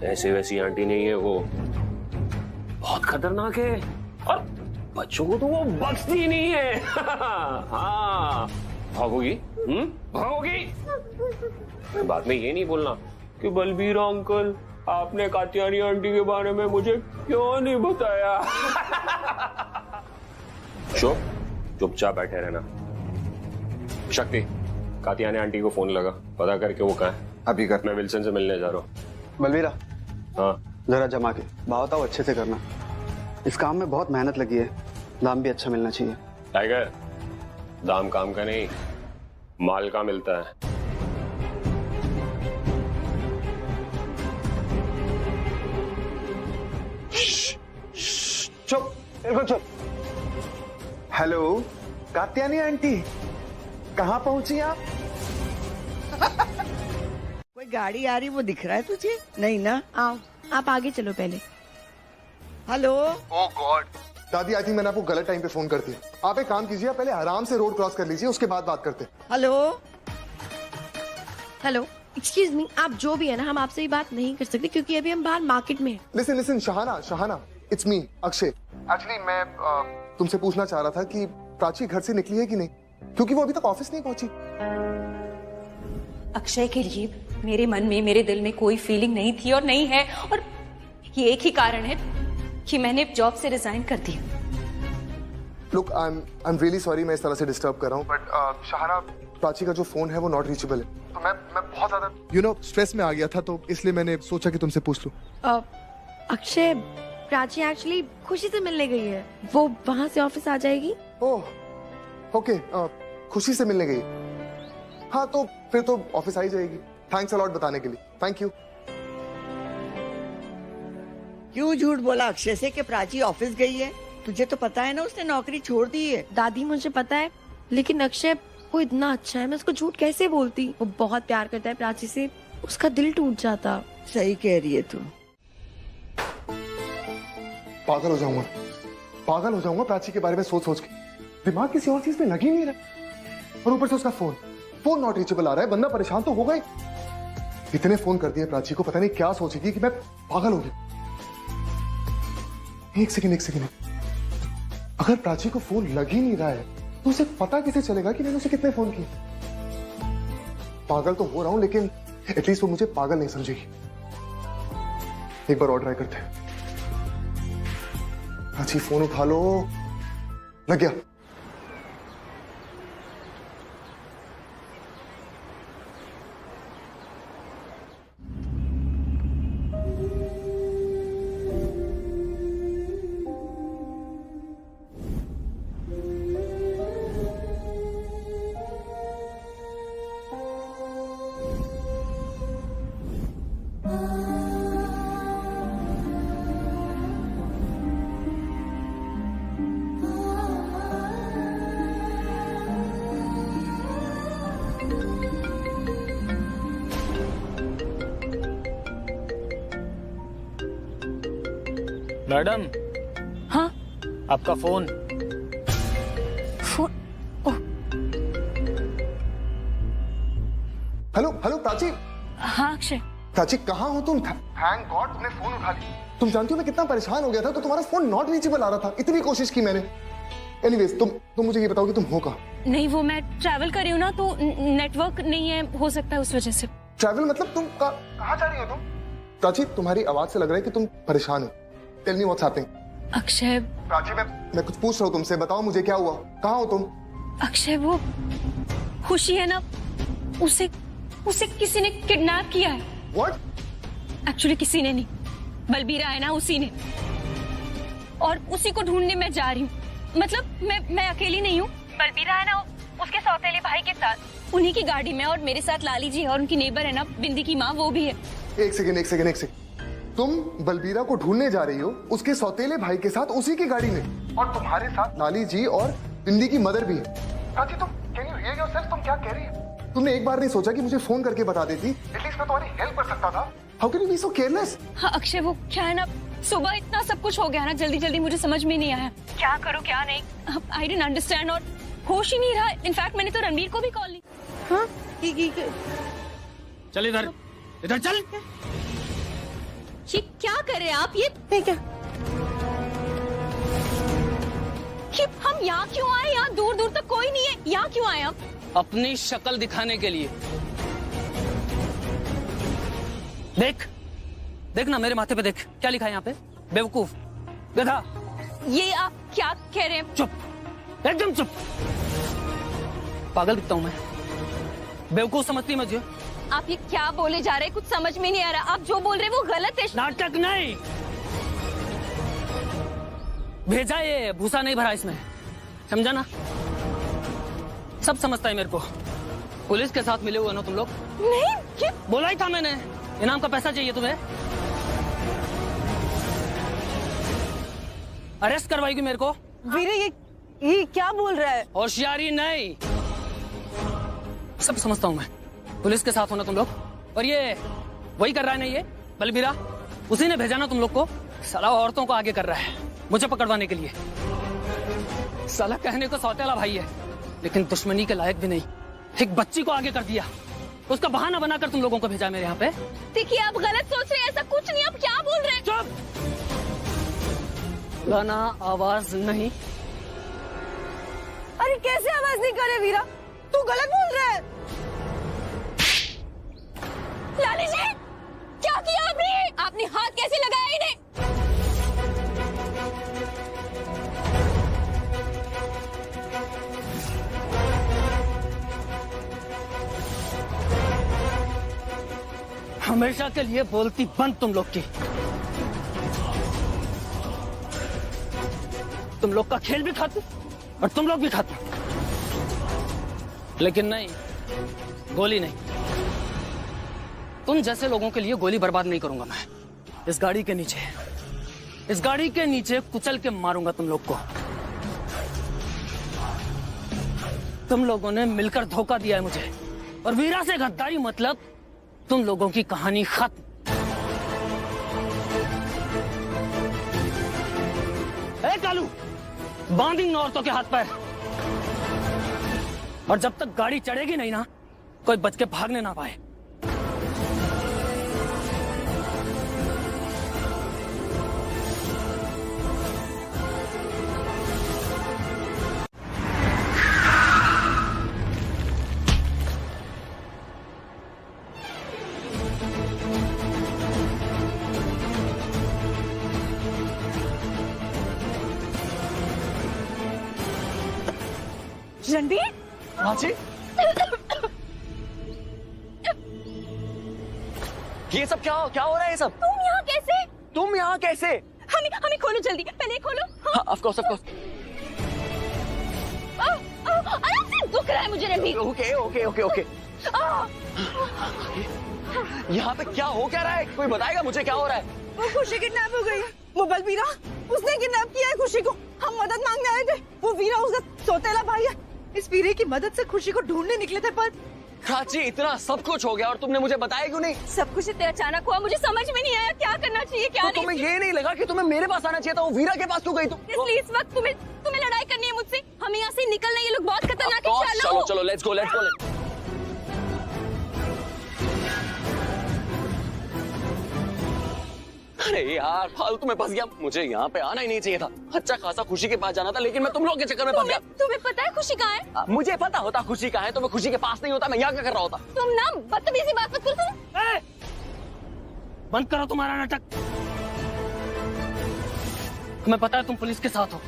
Q: ऐसी वैसी आंटी नहीं है वो, बहुत खतरनाक है, और बच्चों को तो वो बख्शती नहीं है। हाँ, भागोगी? भागोगी? बाद में ये नहीं बोलना कि बलबीरा अंकल आपने कात्यायनी आंटी के बारे में मुझे क्यों नहीं बताया। चुपचाप बैठे रहना। शक्ति, कात्यायनी आंटी को फोन लगा, पता करके वो कहाँ है।
C: अभी कर।
Q: मैं विल्सन से मिलने जा रहा हूँ।
J: बलबीरा,
Q: हाँ
J: जरा जमा के बताओ, अच्छे से करना। इस काम में बहुत मेहनत लगी है, दाम भी अच्छा मिलना चाहिए।
Q: टाइगर, दाम काम का नहीं, माल का मिलता है।
J: चुप, बिल्कुल चुप। हेलो कात्यायनी आंटी, कहाँ पहुंची आप?
R: कोई गाड़ी आ रही वो दिख रहा है तुझे? नहीं ना?
I: आओ, आप आगे चलो पहले।
R: हेलो।
C: ओह गॉड, दादी आई थिंक मैंने आपको गलत टाइम पे फोन कर दिया। आप एक काम कीजिए, पहले आराम से रोड क्रॉस कर लीजिए, उसके बाद बात करते हैं।
R: हेलो
I: हेलो, एक्सक्यूज मी, आप जो भी है ना, हम आपसे ये बात नहीं कर सकते क्योंकि अभी हम बाहर मार्केट में हैं।
C: Listen Shahana, it's me Akshay. Actually मैं तुमसे पूछना चाह रहा था कि प्राची घर से निकली है कि नहीं, क्योंकि वो अभी तक ऑफिस नहीं पहुंची।
G: अक्षय के लिए मेरे मन में, मेरे दिल में कोई फीलिंग नहीं थी और नहीं है, और ये एक ही कारण है कि मैंने जॉब से रिजाइन कर दी।
C: Look, I am really sorry मैं इस तरह से डिस्टर्ब कर रहा हूँ, बट शाहना, प्राची का जो फोन है वो नॉट रीचेबल है। तो मैं बहुत ज्यादा स्ट्रेस में आ गया था, तो इसलिए मैंने सोचा कि तुमसे पूछ लूं।
I: अक्षय, प्राची एक्चुअली खुशी से मिलने गई है, वो वहाँ से ऑफिस आ जाएगी।
C: ओह ओके, खुशी से मिलने गई। हाँ तो फिर तो ऑफिस आ ही जाएगी। थैंक्स अ लॉट बताने के लिए, थैंक यू।
R: क्यों झूठ बोला अक्षय से कि प्राची ऑफिस गई है? तुझे तो पता है ना उसने नौकरी छोड़ दी है।
I: दादी मुझे पता है, लेकिन अक्षय वो इतना अच्छा है, मैं उसको झूठ कैसे बोलती। वो बहुत प्यार करता है प्राची से, उसका दिल टूट जाता।
R: सही कह रही है तू।
C: पागल हो जाऊंगा प्राची के बारे में सोच सोच के। दिमाग किसी और चीज में लग ही नहीं रहा, और ऊपर से उसका फोन नॉट रीचेबल आ रहा है। बंदा परेशान तो होगा ही। इतने फोन कर दिए प्राची को, पता नहीं क्या सोचेगी कि मैं पागल हो गया। एक सेकंड, अगर प्राची को फोन लग ही नहीं रहा है तो उसे पता कैसे चलेगा कि मैंने उसे कितने फोन किए? पागल तो हो रहा हूं, लेकिन एटलीस्ट वो मुझे पागल नहीं समझेगी। एक बार और ट्राई करते हैं। प्राची फोन उठा लो। लग गया।
L: मैडम।
G: हाँ?
L: आपका फोन।
C: हेलो प्राची।
G: हाँ अक्षय।
C: प्राची कहाँ हो तुम? थैंक गॉड तुमने फोन उठा लिया। तुम जानती हो मैं कितना परेशान हो गया था, तो तुम्हारा फोन नॉट रीचेबल आ रहा था। इतनी कोशिश की मैंने। एनीवेज तुम मुझे ये बताओ कि तुम हो कहाँ?
G: नहीं, वो मैं ट्रैवल कर रही हूँ ना, तो नेटवर्क नहीं है, हो सकता है उस वजह से।
C: ट्रैवल मतलब तुम कहाँ जा रही हो तुम? प्राची तुम्हारी आवाज से लग रहा है कि तुम परेशान हो। Tell me what's happening.
G: Akshay.
C: Prachi मैं कुछ पूछ रहा हूँ तुमसे, बताओ मुझे क्या हुआ? कहाँ हो तुम?
G: अक्षय, वो खुशी है ना, उसे किसी ने किडनैप किया है।
C: What?
G: एक्चुअली किसी ने नहीं, बलबीरा है ना, उसी ने। और उसी को ढूंढने मैं जा रही हूँ। मतलब मैं अकेली नहीं हूँ, बलबीरा है ना उसके सौतेले भाई के साथ, उन्हीं की गाड़ी में, और मेरे साथ लाली जी है, और उनकी नेबर है ना बिंदी की माँ, वो भी है।
C: एक सेकंड। तुम बलबीरा को ढूंढने जा रही हो उसके सौतेले भाई के साथ, उसी की गाड़ी में, और तुम्हारे साथ लाली जी और बिंदी की मदर भी है। प्राची तुम कैन यू हियर योरसेल्फ? तुम क्या कह रही हो? तुमने एक बार नहीं सोचा कि मुझे फोन करके बता देती? एटलीस्ट मैं तुम्हारी हेल्प कर सकता था। How can you be so careless?
G: हाँ अक्षय, वो क्या है ना, सुबह इतना सब कुछ हो गया ना, जल्दी मुझे समझ में नहीं आया क्या करूँ क्या नहीं। आई डिडंट अंडरस्टैंड, और होश ही नहीं रहा। इनफैक्ट मैंने तो रणबीर को भी कॉल ली।
I: हाँ?
L: चल इधर चल।
G: ये क्या कर रहे हैं आप? ये
I: क्या?
G: हम यहाँ क्यों आए? यहाँ दूर तक कोई नहीं है, यहाँ क्यों आए आप?
L: अपनी शक्ल दिखाने के लिए। देख ना मेरे माथे पे देख, क्या लिखा है यहाँ पे? बेवकूफ, गधा।
G: ये आप क्या कह रहे हैं?
L: चुप, एकदम चुप। पागल दिखता हूँ मैं? बेवकूफ समझती है मुझे?
G: आप ये क्या बोले जा रहे हैं? कुछ समझ में नहीं आ रहा। आप जो बोल रहे हैं वो गलत है।
L: नाटक नहीं, भेजा ये भूसा नहीं भरा इसमें, समझा ना? सब समझता है मेरे को। पुलिस के साथ मिले हुए ना तुम लोग?
G: नहीं, क्या?
L: बोला ही था मैंने, इनाम का पैसा चाहिए तुम्हें। अरेस्ट करवाएगी मेरे को।
S: वीरे ये क्या बोल रहा है?
L: होशियारी नहीं, सब समझता हूँ मैं। पुलिस के साथ होना तुम लोग, और ये वही कर रहा है ना, ये बलबीरा, उसी ने भेजा ना तुम लोग को। साला औरतों को आगे कर रहा है मुझे पकड़वाने के लिए। साला कहने को सौतेला भाई है, लेकिन दुश्मनी के लायक भी नहीं। एक बच्ची को आगे कर दिया, उसका बहाना बनाकर तुम लोगों को भेजा मेरे यहाँ पे।
G: देखिए आप गलत सोच रहे हैं, ऐसा कुछ नहीं। आप क्या बोल रहे हैं?
L: चुप, गाना आवाज नहीं।
S: अरे कैसे आवाज नहीं करे वीरा? तू गलत बोल रहा है।
H: लाली जी, क्या किया आपने? आपने हाथ कैसे लगाया इन्हें?
L: हमेशा के लिए बोलती बंद तुम लोग की। तुम लोग का खेल भी खत्म और तुम लोग भी खत्म। लेकिन नहीं, गोली नहीं। तुम जैसे लोगों के लिए गोली बर्बाद नहीं करूंगा मैं। इस गाड़ी के नीचे कुचल के मारूंगा तुम लोग को। तुम लोगों ने मिलकर धोखा दिया है मुझे, और वीरा से गद्दारी मतलब तुम लोगों की कहानी खत्म। ए कालू, बांध इन औरतों के हाथ पैर, और जब तक गाड़ी चढ़ेगी नहीं ना, कोई बच के भागने ना पाए।
K: रणबीर,
B: प्राची, ये सब क्या हो रहा है? ये सब
H: तुम यहाँ कैसे? हमें खोलो जल्दी, पहले खोलो।
B: हाँ, of course.
H: आराम से, दुख रहा है मुझे रणबीर।
B: ओके। यहाँ पे क्या रहा है? कोई बताएगा मुझे क्या हो रहा है?
S: वो खुशी किडनैप हो गई है। वो बलबीरा, उसने किडनैप किया है खुशी को। हम मदद मांगने आए थे। वो वीरा उसका सौतेला भाई है। इस वीरे की मदद से खुशी को ढूंढने निकले थे, पर
B: प्राची, इतना सब कुछ हो गया और तुमने मुझे बताया क्यों नहीं?
H: सब कुछ इतने अचानक हुआ, मुझे समझ में नहीं आया क्या करना चाहिए क्या
B: तो
H: नहीं।
B: तुम्हें ये नहीं लगा कि तुम्हें मेरे पास आना चाहिए था? वो वीरा के पास क्यों गई तुम?
H: इसलिए इस वक्त तुम्हें लड़ाई करनी है मुझसे। हमें यहाँ से निकलना, ये लोग बहुत खतरनाक है।
B: चलो, लेट्स गो। अरे यार, फालतू में फंस गया। मुझे यहाँ पे आना ही नहीं चाहिए था। अच्छा खासा खुशी के पास जाना था, लेकिन मैं तुम लोग के चक्कर में फंस गया।
H: तुम्हें पता है खुशी कहाँ है?
B: मुझे पता होता खुशी कहाँ है तो मैं खुशी के पास नहीं होता। मैं यहाँ क्या कर रहा होता?
H: तुम ना बदतमीजी बात मत करो।
L: बंद करो तुम्हारा नाटक। तुम्हें पता है तुम पुलिस के साथ हो।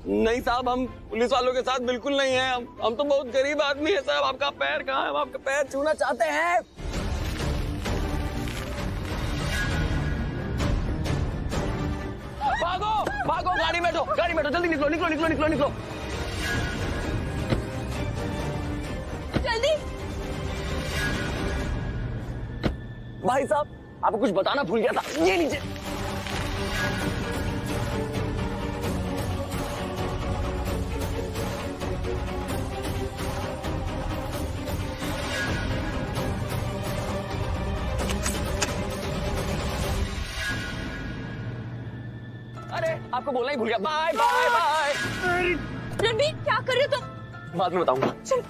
B: नहीं साहब, हम पुलिस वालों के साथ बिल्कुल नहीं है। हम तो बहुत गरीब आदमी है साहब। आपका पैर कहाँ है? हम आपका पैर छूना चाहते हैं। भागो, गाड़ी में बैठो, जल्दी निकलो।
H: जल्दी।
B: भाई साहब, आपको कुछ बताना भूल गया था। ये लीजिए। अरे, आपको बोलना ही भूल गया। बाय।
H: रणबीर, क्या कर रहे हो तुम?
B: बाद में बताऊंगा।
H: चलो।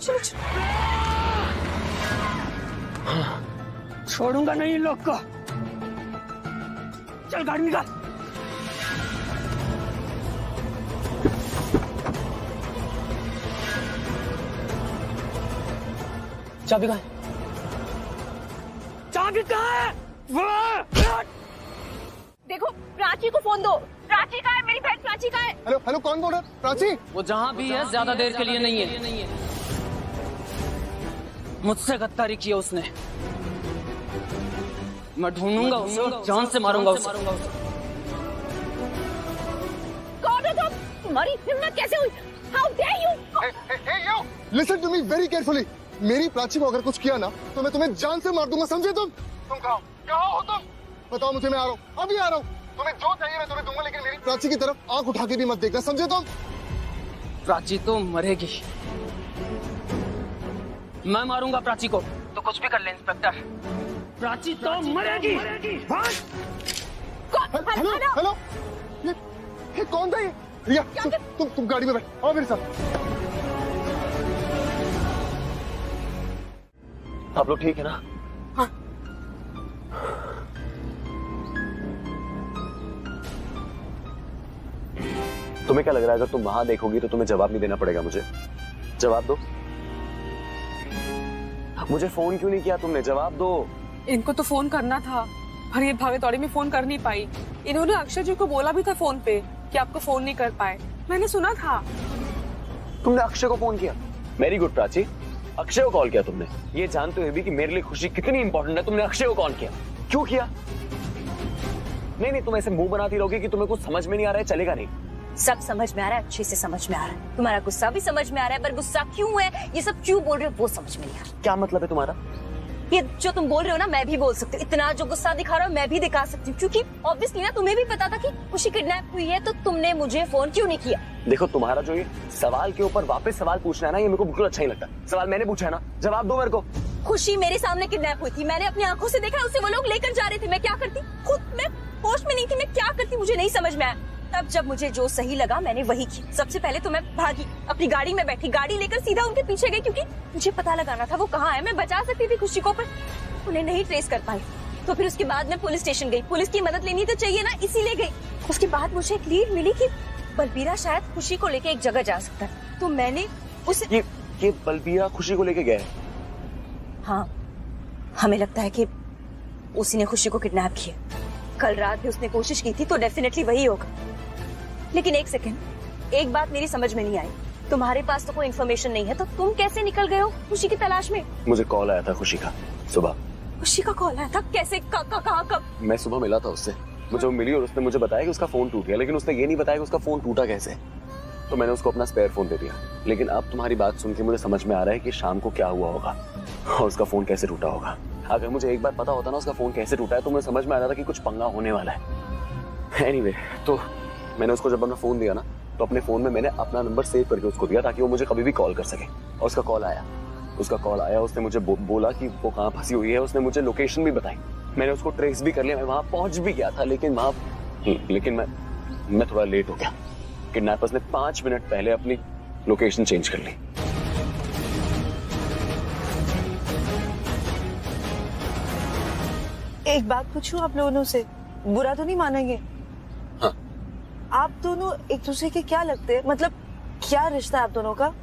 L: छोड़ूंगा नहीं इन लोग को। चल गाड़ी निकाल। चाबी कहाँ है?
H: देखो, प्राची को फोन दो। प्राची कहाँ है? मेरी बहन प्राची कहाँ है?
C: हेलो, कौन बोल रहा है? प्राची?
L: वो जहाँ भी है ज्यादा देर के लिए नहीं है। मुझसे गद्दारी की उसने। मैं ढूंढूंगा उसे और जान से मारूंगा उसे।
H: कौन हो तुम? तुम्हारी हिम्मत कैसे हुई? How dare you?
C: Listen to me very carefully. मेरी प्राची को अगर कुछ किया ना तो मैं तुम्हें जान से मार दूंगा, समझे तुम? तुम कहाँ हो तुम? बताओ मुझे, मैं आ रहा हूँ, अभी आ रहा हूँ। तुम्हें जो चाहिए मैं तुम्हें दूंगा, लेकिन मेरी प्राची की तरफ आंख उठा के भी मत देखना, समझे तुम?
L: प्राची तो मरेगी। मैं मारूंगा प्राची को। तो कुछ भी कर ले इंस्पेक्टर, प्राची तो मरेगी।
C: हेलो, ये कौन था? ये रिया, तुम गाड़ी में बैठ, आओ मेरे साथ।
B: आप लोग ठीक है ना?
C: हाँ।
B: तुम्हें क्या लग रहा है अगर तुम वहां देखोगी तो तुम्हें जवाब नहीं देना पड़ेगा मुझे? जवाब दो। मुझे फोन क्यों नहीं किया तुमने? जवाब दो।
K: इनको तो फोन करना था, पर ये भागे दौड़े में फोन कर नहीं पाई। इन्होंने अक्षय जी को बोला भी था फोन पे कि आपको फोन नहीं कर पाए, मैंने सुना था।
B: तुमने अक्षय को फोन किया? वेरी गुड प्राची, अक्षय को कॉल किया तुमने, ये जानते हुए भी कि मेरे लिए खुशी कितनी इंपॉर्टेंट है। तुमने अक्षय को कॉल किया, क्यों किया? नहीं, तुम ऐसे मुंह बनाती रहोगे कि तुम्हें कुछ समझ में नहीं आ रहा है, चलेगा नहीं।
O: सब समझ में आ रहा है, अच्छे से समझ में आ रहा है। तुम्हारा गुस्सा भी समझ में आ रहा है, पर गुस्सा क्यों है, ये सब क्यों बोल रहे हो वो समझ में नहीं आ रहा।
B: क्या मतलब है तुम्हारा?
O: ये जो तुम बोल रहे हो ना, मैं भी बोल सकती हूँ। इतना जो गुस्सा दिखा रहा हो मैं भी दिखा सकती हूँ, क्योंकि ऑब्वियसली ना तुम्हें भी पता था कि खुशी किडनैप हुई है, तो तुमने मुझे फोन क्यों नहीं किया?
B: देखो, तुम्हारा जो ये सवाल के ऊपर वापस सवाल पूछना है ना, ये मेरे को बिल्कुल अच्छा नहीं लगता। सवाल मैंने पूछा है ना, जवाब दो मेरे को।
O: खुशी मेरे सामने किडनैप हुई थी, मैंने अपनी आंखों से देखा, उसे वो लोग लेकर जा रहे थे। मैं क्या करती? खुद मैं होश में नहीं थी, मैं क्या करती मुझे नहीं समझ में आया। तब जब मुझे जो सही लगा मैंने वही किया। सबसे पहले तो मैं भागी, अपनी गाड़ी में बैठी, गाड़ी लेकर सीधा उनके पीछे गई, क्योंकि मुझे पता लगाना था वो कहाँ है। मैं बचा सकती थी खुशी को, पर उन्हें नहीं ट्रेस कर पाई। तो फिर उसके बाद मैं पुलिस स्टेशन गई, पुलिस की मदद लेनी तो चाहिए ना, इसीलिए गई। उसके बाद मुझे एक लीड मिली कि बलबीरा शायद खुशी को लेके एक जगह जा सकता है, तो मैंने उसे
B: ये बलबीरा खुशी को लेके गए?
O: हाँ, हमें लगता है कि उसी ने खुशी को किडनैप किया। कल रात भी उसने कोशिश की थी, तो डेफिनेटली वही होगा। लेकिन एक सेकंड, एक बात मेरी समझ में नहीं आई। तुम्हारे पास तो कोई इन्फॉर्मेशन नहीं है, तो तुम कैसे निकल गए हो खुशी की तलाश में?
B: मुझे कॉल आया था खुशी का सुबह।
O: खुशी का कॉल आया था? कैसे, कहाँ, कब?
B: मैं सुबह मिला था उससे, मुझे वो मिली और उसने मुझे बताया कि उसका फोन टूट गया, लेकिन उसने ये नहीं बताया कि उसका फोन टूटा कैसे। तो मैंने उसको अपना स्पेयर फोन दे दिया। लेकिन अब तुम्हारी बात सुन के मुझे समझ में आ रहा है कि शाम को क्या हुआ होगा और उसका फोन कैसे टूटा होगा। अगर मुझे एक बार पता होता ना उसका फोन कैसे टूटा है, तो मुझे समझ में आ रहा था कि कुछ पंगा होने वाला है। एनीवे, तो मैंने उसको जब अपना फोन दिया ना, तो अपने फोन में मैंने अपना नंबर सेव करके उसको दिया, ताकि वो मुझे कभी भी कॉल कर सके। और उसका कॉल आया, उसने मुझे बोला कि वो कहाँ फंसी हुई है। उसने मुझे लोकेशन भी बताई, मैंने उसको ट्रेस भी कर लिया, मैं वहां पहुंच भी गया था। लेकिन मैं थोड़ा लेट हो गया। किडनैपर्स ने 5 मिनट पहले अपनी लोकेशन चेंज कर ली।
S: एक बात पूछूं आप दोनों से, बुरा तो नहीं मानेंगे?
B: हाँ।
S: आप दोनों एक दूसरे के क्या लगते हैं? मतलब क्या रिश्ता है आप दोनों का?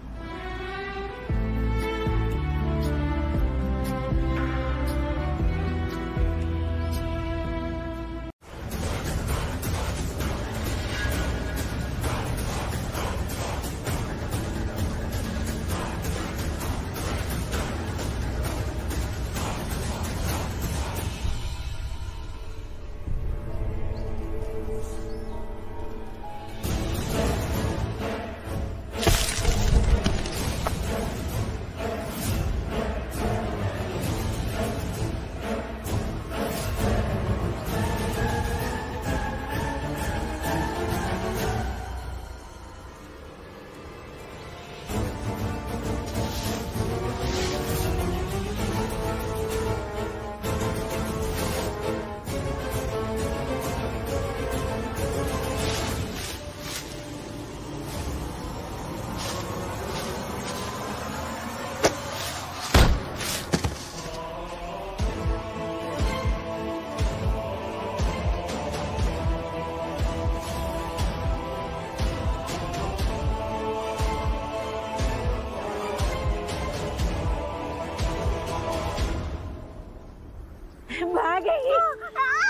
P: भागेगी,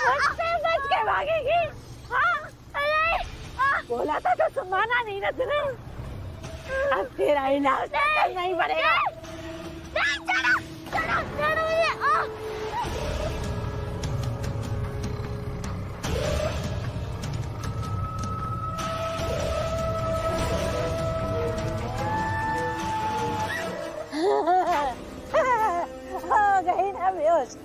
P: मुझसे बच के भागेगी। हाँ, अरे बोला था तो माना नहीं ना तूने। अब तेरा इलाज करना ही पड़ेगा। चलो, चलो, चलो ये। हो गई ना बेहोश।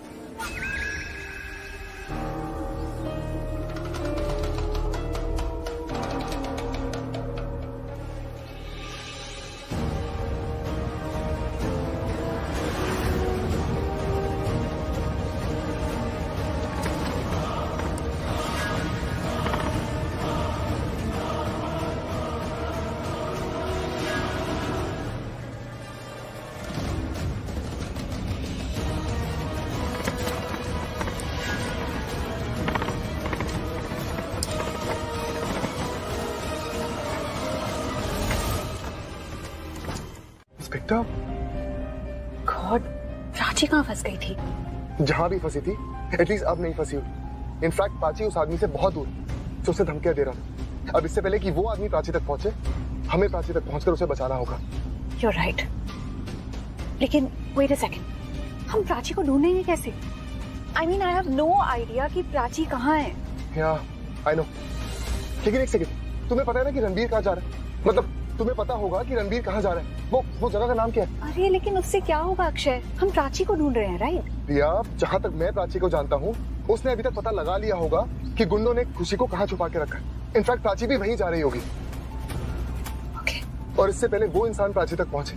C: इंस्पेक्टर,
K: गॉड, प्राची कहाँ फंस गई थी?
C: जहां भी फंसी थी, एटलीस्ट अब नहीं फंसी हुई। इनफैक्ट प्राची उस आदमी से बहुत दूर, जो उसे धमकियां दे रहा था। अब इससे पहले कि वो आदमी प्राची तक पहुंचे, हमें प्राची तक पहुंचकर उसे बचाना होगा।
K: You're right. लेकिन wait a second, हम प्राची को ढूंढेंगे कैसे? I mean, I have no idea कि प्राची कहाँ है।
C: Yeah, I know. लेकिन एक सेकंड, तुम्हें पता है ना कि रणबीर कहाँ जा रहा है? मतलब तुम्हें पता होगा कि रणबीर कहाँ जा रहा है? वो जगह का नाम क्या है?
K: अरे लेकिन उससे क्या होगा अक्षय? हम प्राची को ढूंढ रहे हैं, राइट?
C: रिया, जहाँ तक मैं प्राची को जानता हूँ, उसने अभी तक पता लगा लिया होगा कि गुंडों ने खुशी को कहाँ छुपा के रखा है। इनफैक्ट प्राची भी वहीं जा रही होगी। और इससे पहले वो इंसान प्राची तक पहुंचे,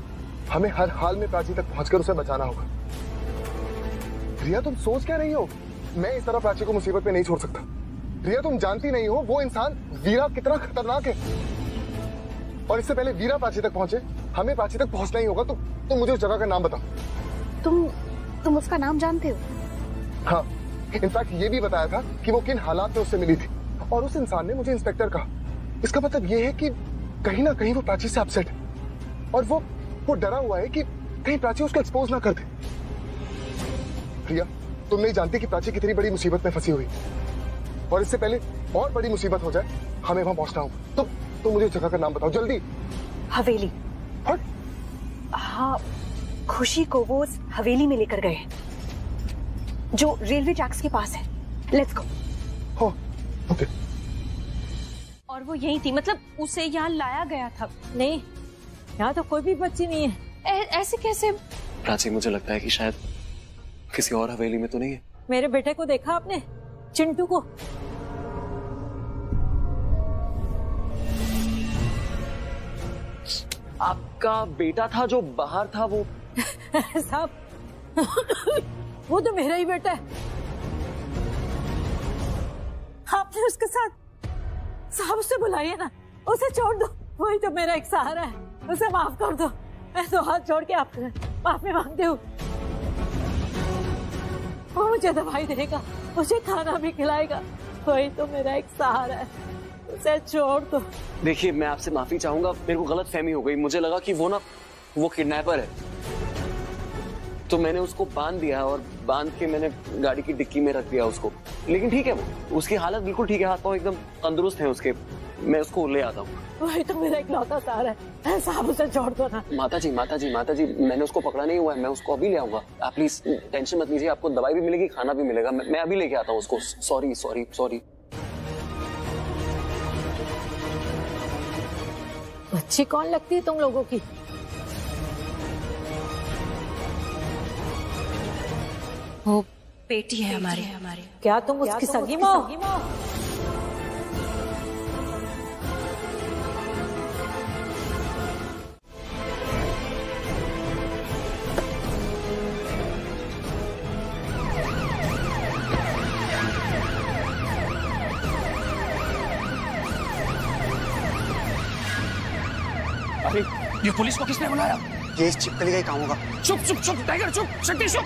C: हमें हर हाल में प्राची तक पहुंचकर उसे बचाना होगा। रिया, तुम सोच क्या रही हो? मैं इस तरह प्राची को मुसीबत में नहीं छोड़ सकता। रिया, तुम जानती नहीं हो वो इंसान वीरा कितना खतरनाक है। और इससे पहले वीरा प्राची तक पहुंचे, हमें प्राची तक पहुंचना ही होगा। तुम मुझे उस जगह का नाम बताओ।
K: तुम उसका नाम जानते हो?
C: हाँ, इनफैक्ट ये भी बताया था कि वो किन हालात में उससे मिली थी। और उस इंसान ने मुझे इंस्पेक्टर कहा। इसका मतलब ये है कि कहीं ना कहीं वो प्राची से अपसेट है और वो डरा हुआ है कि कहीं प्राची उसको एक्सपोज ना कर दे। रिया, तुम नहीं जानती कि प्राची कितनी बड़ी मुसीबत में फंसी हुई, और इससे पहले और बड़ी मुसीबत हो जाए, हमें वहां पहुंचना होगा। तुम मुझे जगह का नाम बताओ जल्दी।
K: हवेली। हाँ, खुशी को वो उस हवेली में लेकर गए जो रेलवे ट्रैक्स के पास है। Let's go.
C: ओके।
O: और वो यही थी, मतलब उसे यहाँ लाया गया था।
F: नहीं, यहाँ तो कोई भी बच्ची नहीं है।
O: ऐसे कैसे?
B: प्राची, मुझे लगता है कि शायद किसी और हवेली में तो नहीं है।
F: मेरे बेटे को देखा आपने? चिंटू को?
B: आपका बेटा था जो बाहर था, वो
F: साहब वो तो मेरा ही बेटा है। आपने उसके साथ, साहब उसे बुलाइए ना, उसे छोड़ दो, वही तो मेरा एक सहारा है। उसे माफ कर दो, मैं तो हाथ जोड़ के आपसे माफी मांगती हूँ। वो मुझे दवाई देगा, मुझे खाना भी खिलाएगा, वही तो मेरा एक सहारा है, उसे छोड़ दो।
B: देखिए, मैं आपसे माफी चाहूंगा, मेरे को गलत फहमी हो गई। मुझे लगा कि वो किडनैपर है, तो मैंने उसको बांध दिया और बांध के मैंने गाड़ी की डिक्की में रख दिया उसको। लेकिन ठीक है, वो उसकी हालत बिल्कुल ठीक है, हाथ पांव एकदम तंदुरुस्त हैं उसके। मैं उसको ले आता हूँ।
F: वही तो मेरा इकलौता सहारा है, साहब उसे छोड़ दो ना।
B: माता जी, मैंने उसको पकड़ा नहीं हुआ है, मैं उसको अभी ले आऊंगा। आप प्लीज टेंशन मत लीजिए, आपको दवाई भी मिलेगी, खाना भी मिलेगा। मैं अभी लेके आता हूँ उसको। सॉरी।
F: बच्ची कौन लगती है तुम लोगों की?
O: वो बेटी है हमारी।
F: क्या तुम उसकी सगी माँ?
M: अरे ये पुलिस को किसने बुलाया? ये इस चिपकली का ही काम होगा। चुप टाइगर, चुप शक्ति, चुप।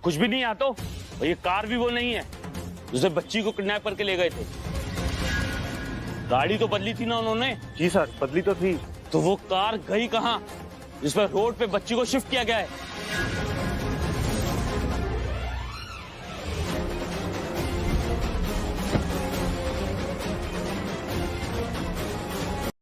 U: कुछ भी नहीं आता, और ये कार भी वो नहीं है जिसे बच्ची को किडनैप करके ले गए थे। गाड़ी तो बदली थी ना उन्होंने?
E: जी सर, बदली तो थी।
U: तो वो कार गई कहाँ जिस पर रोड पे बच्ची को शिफ्ट किया गया है?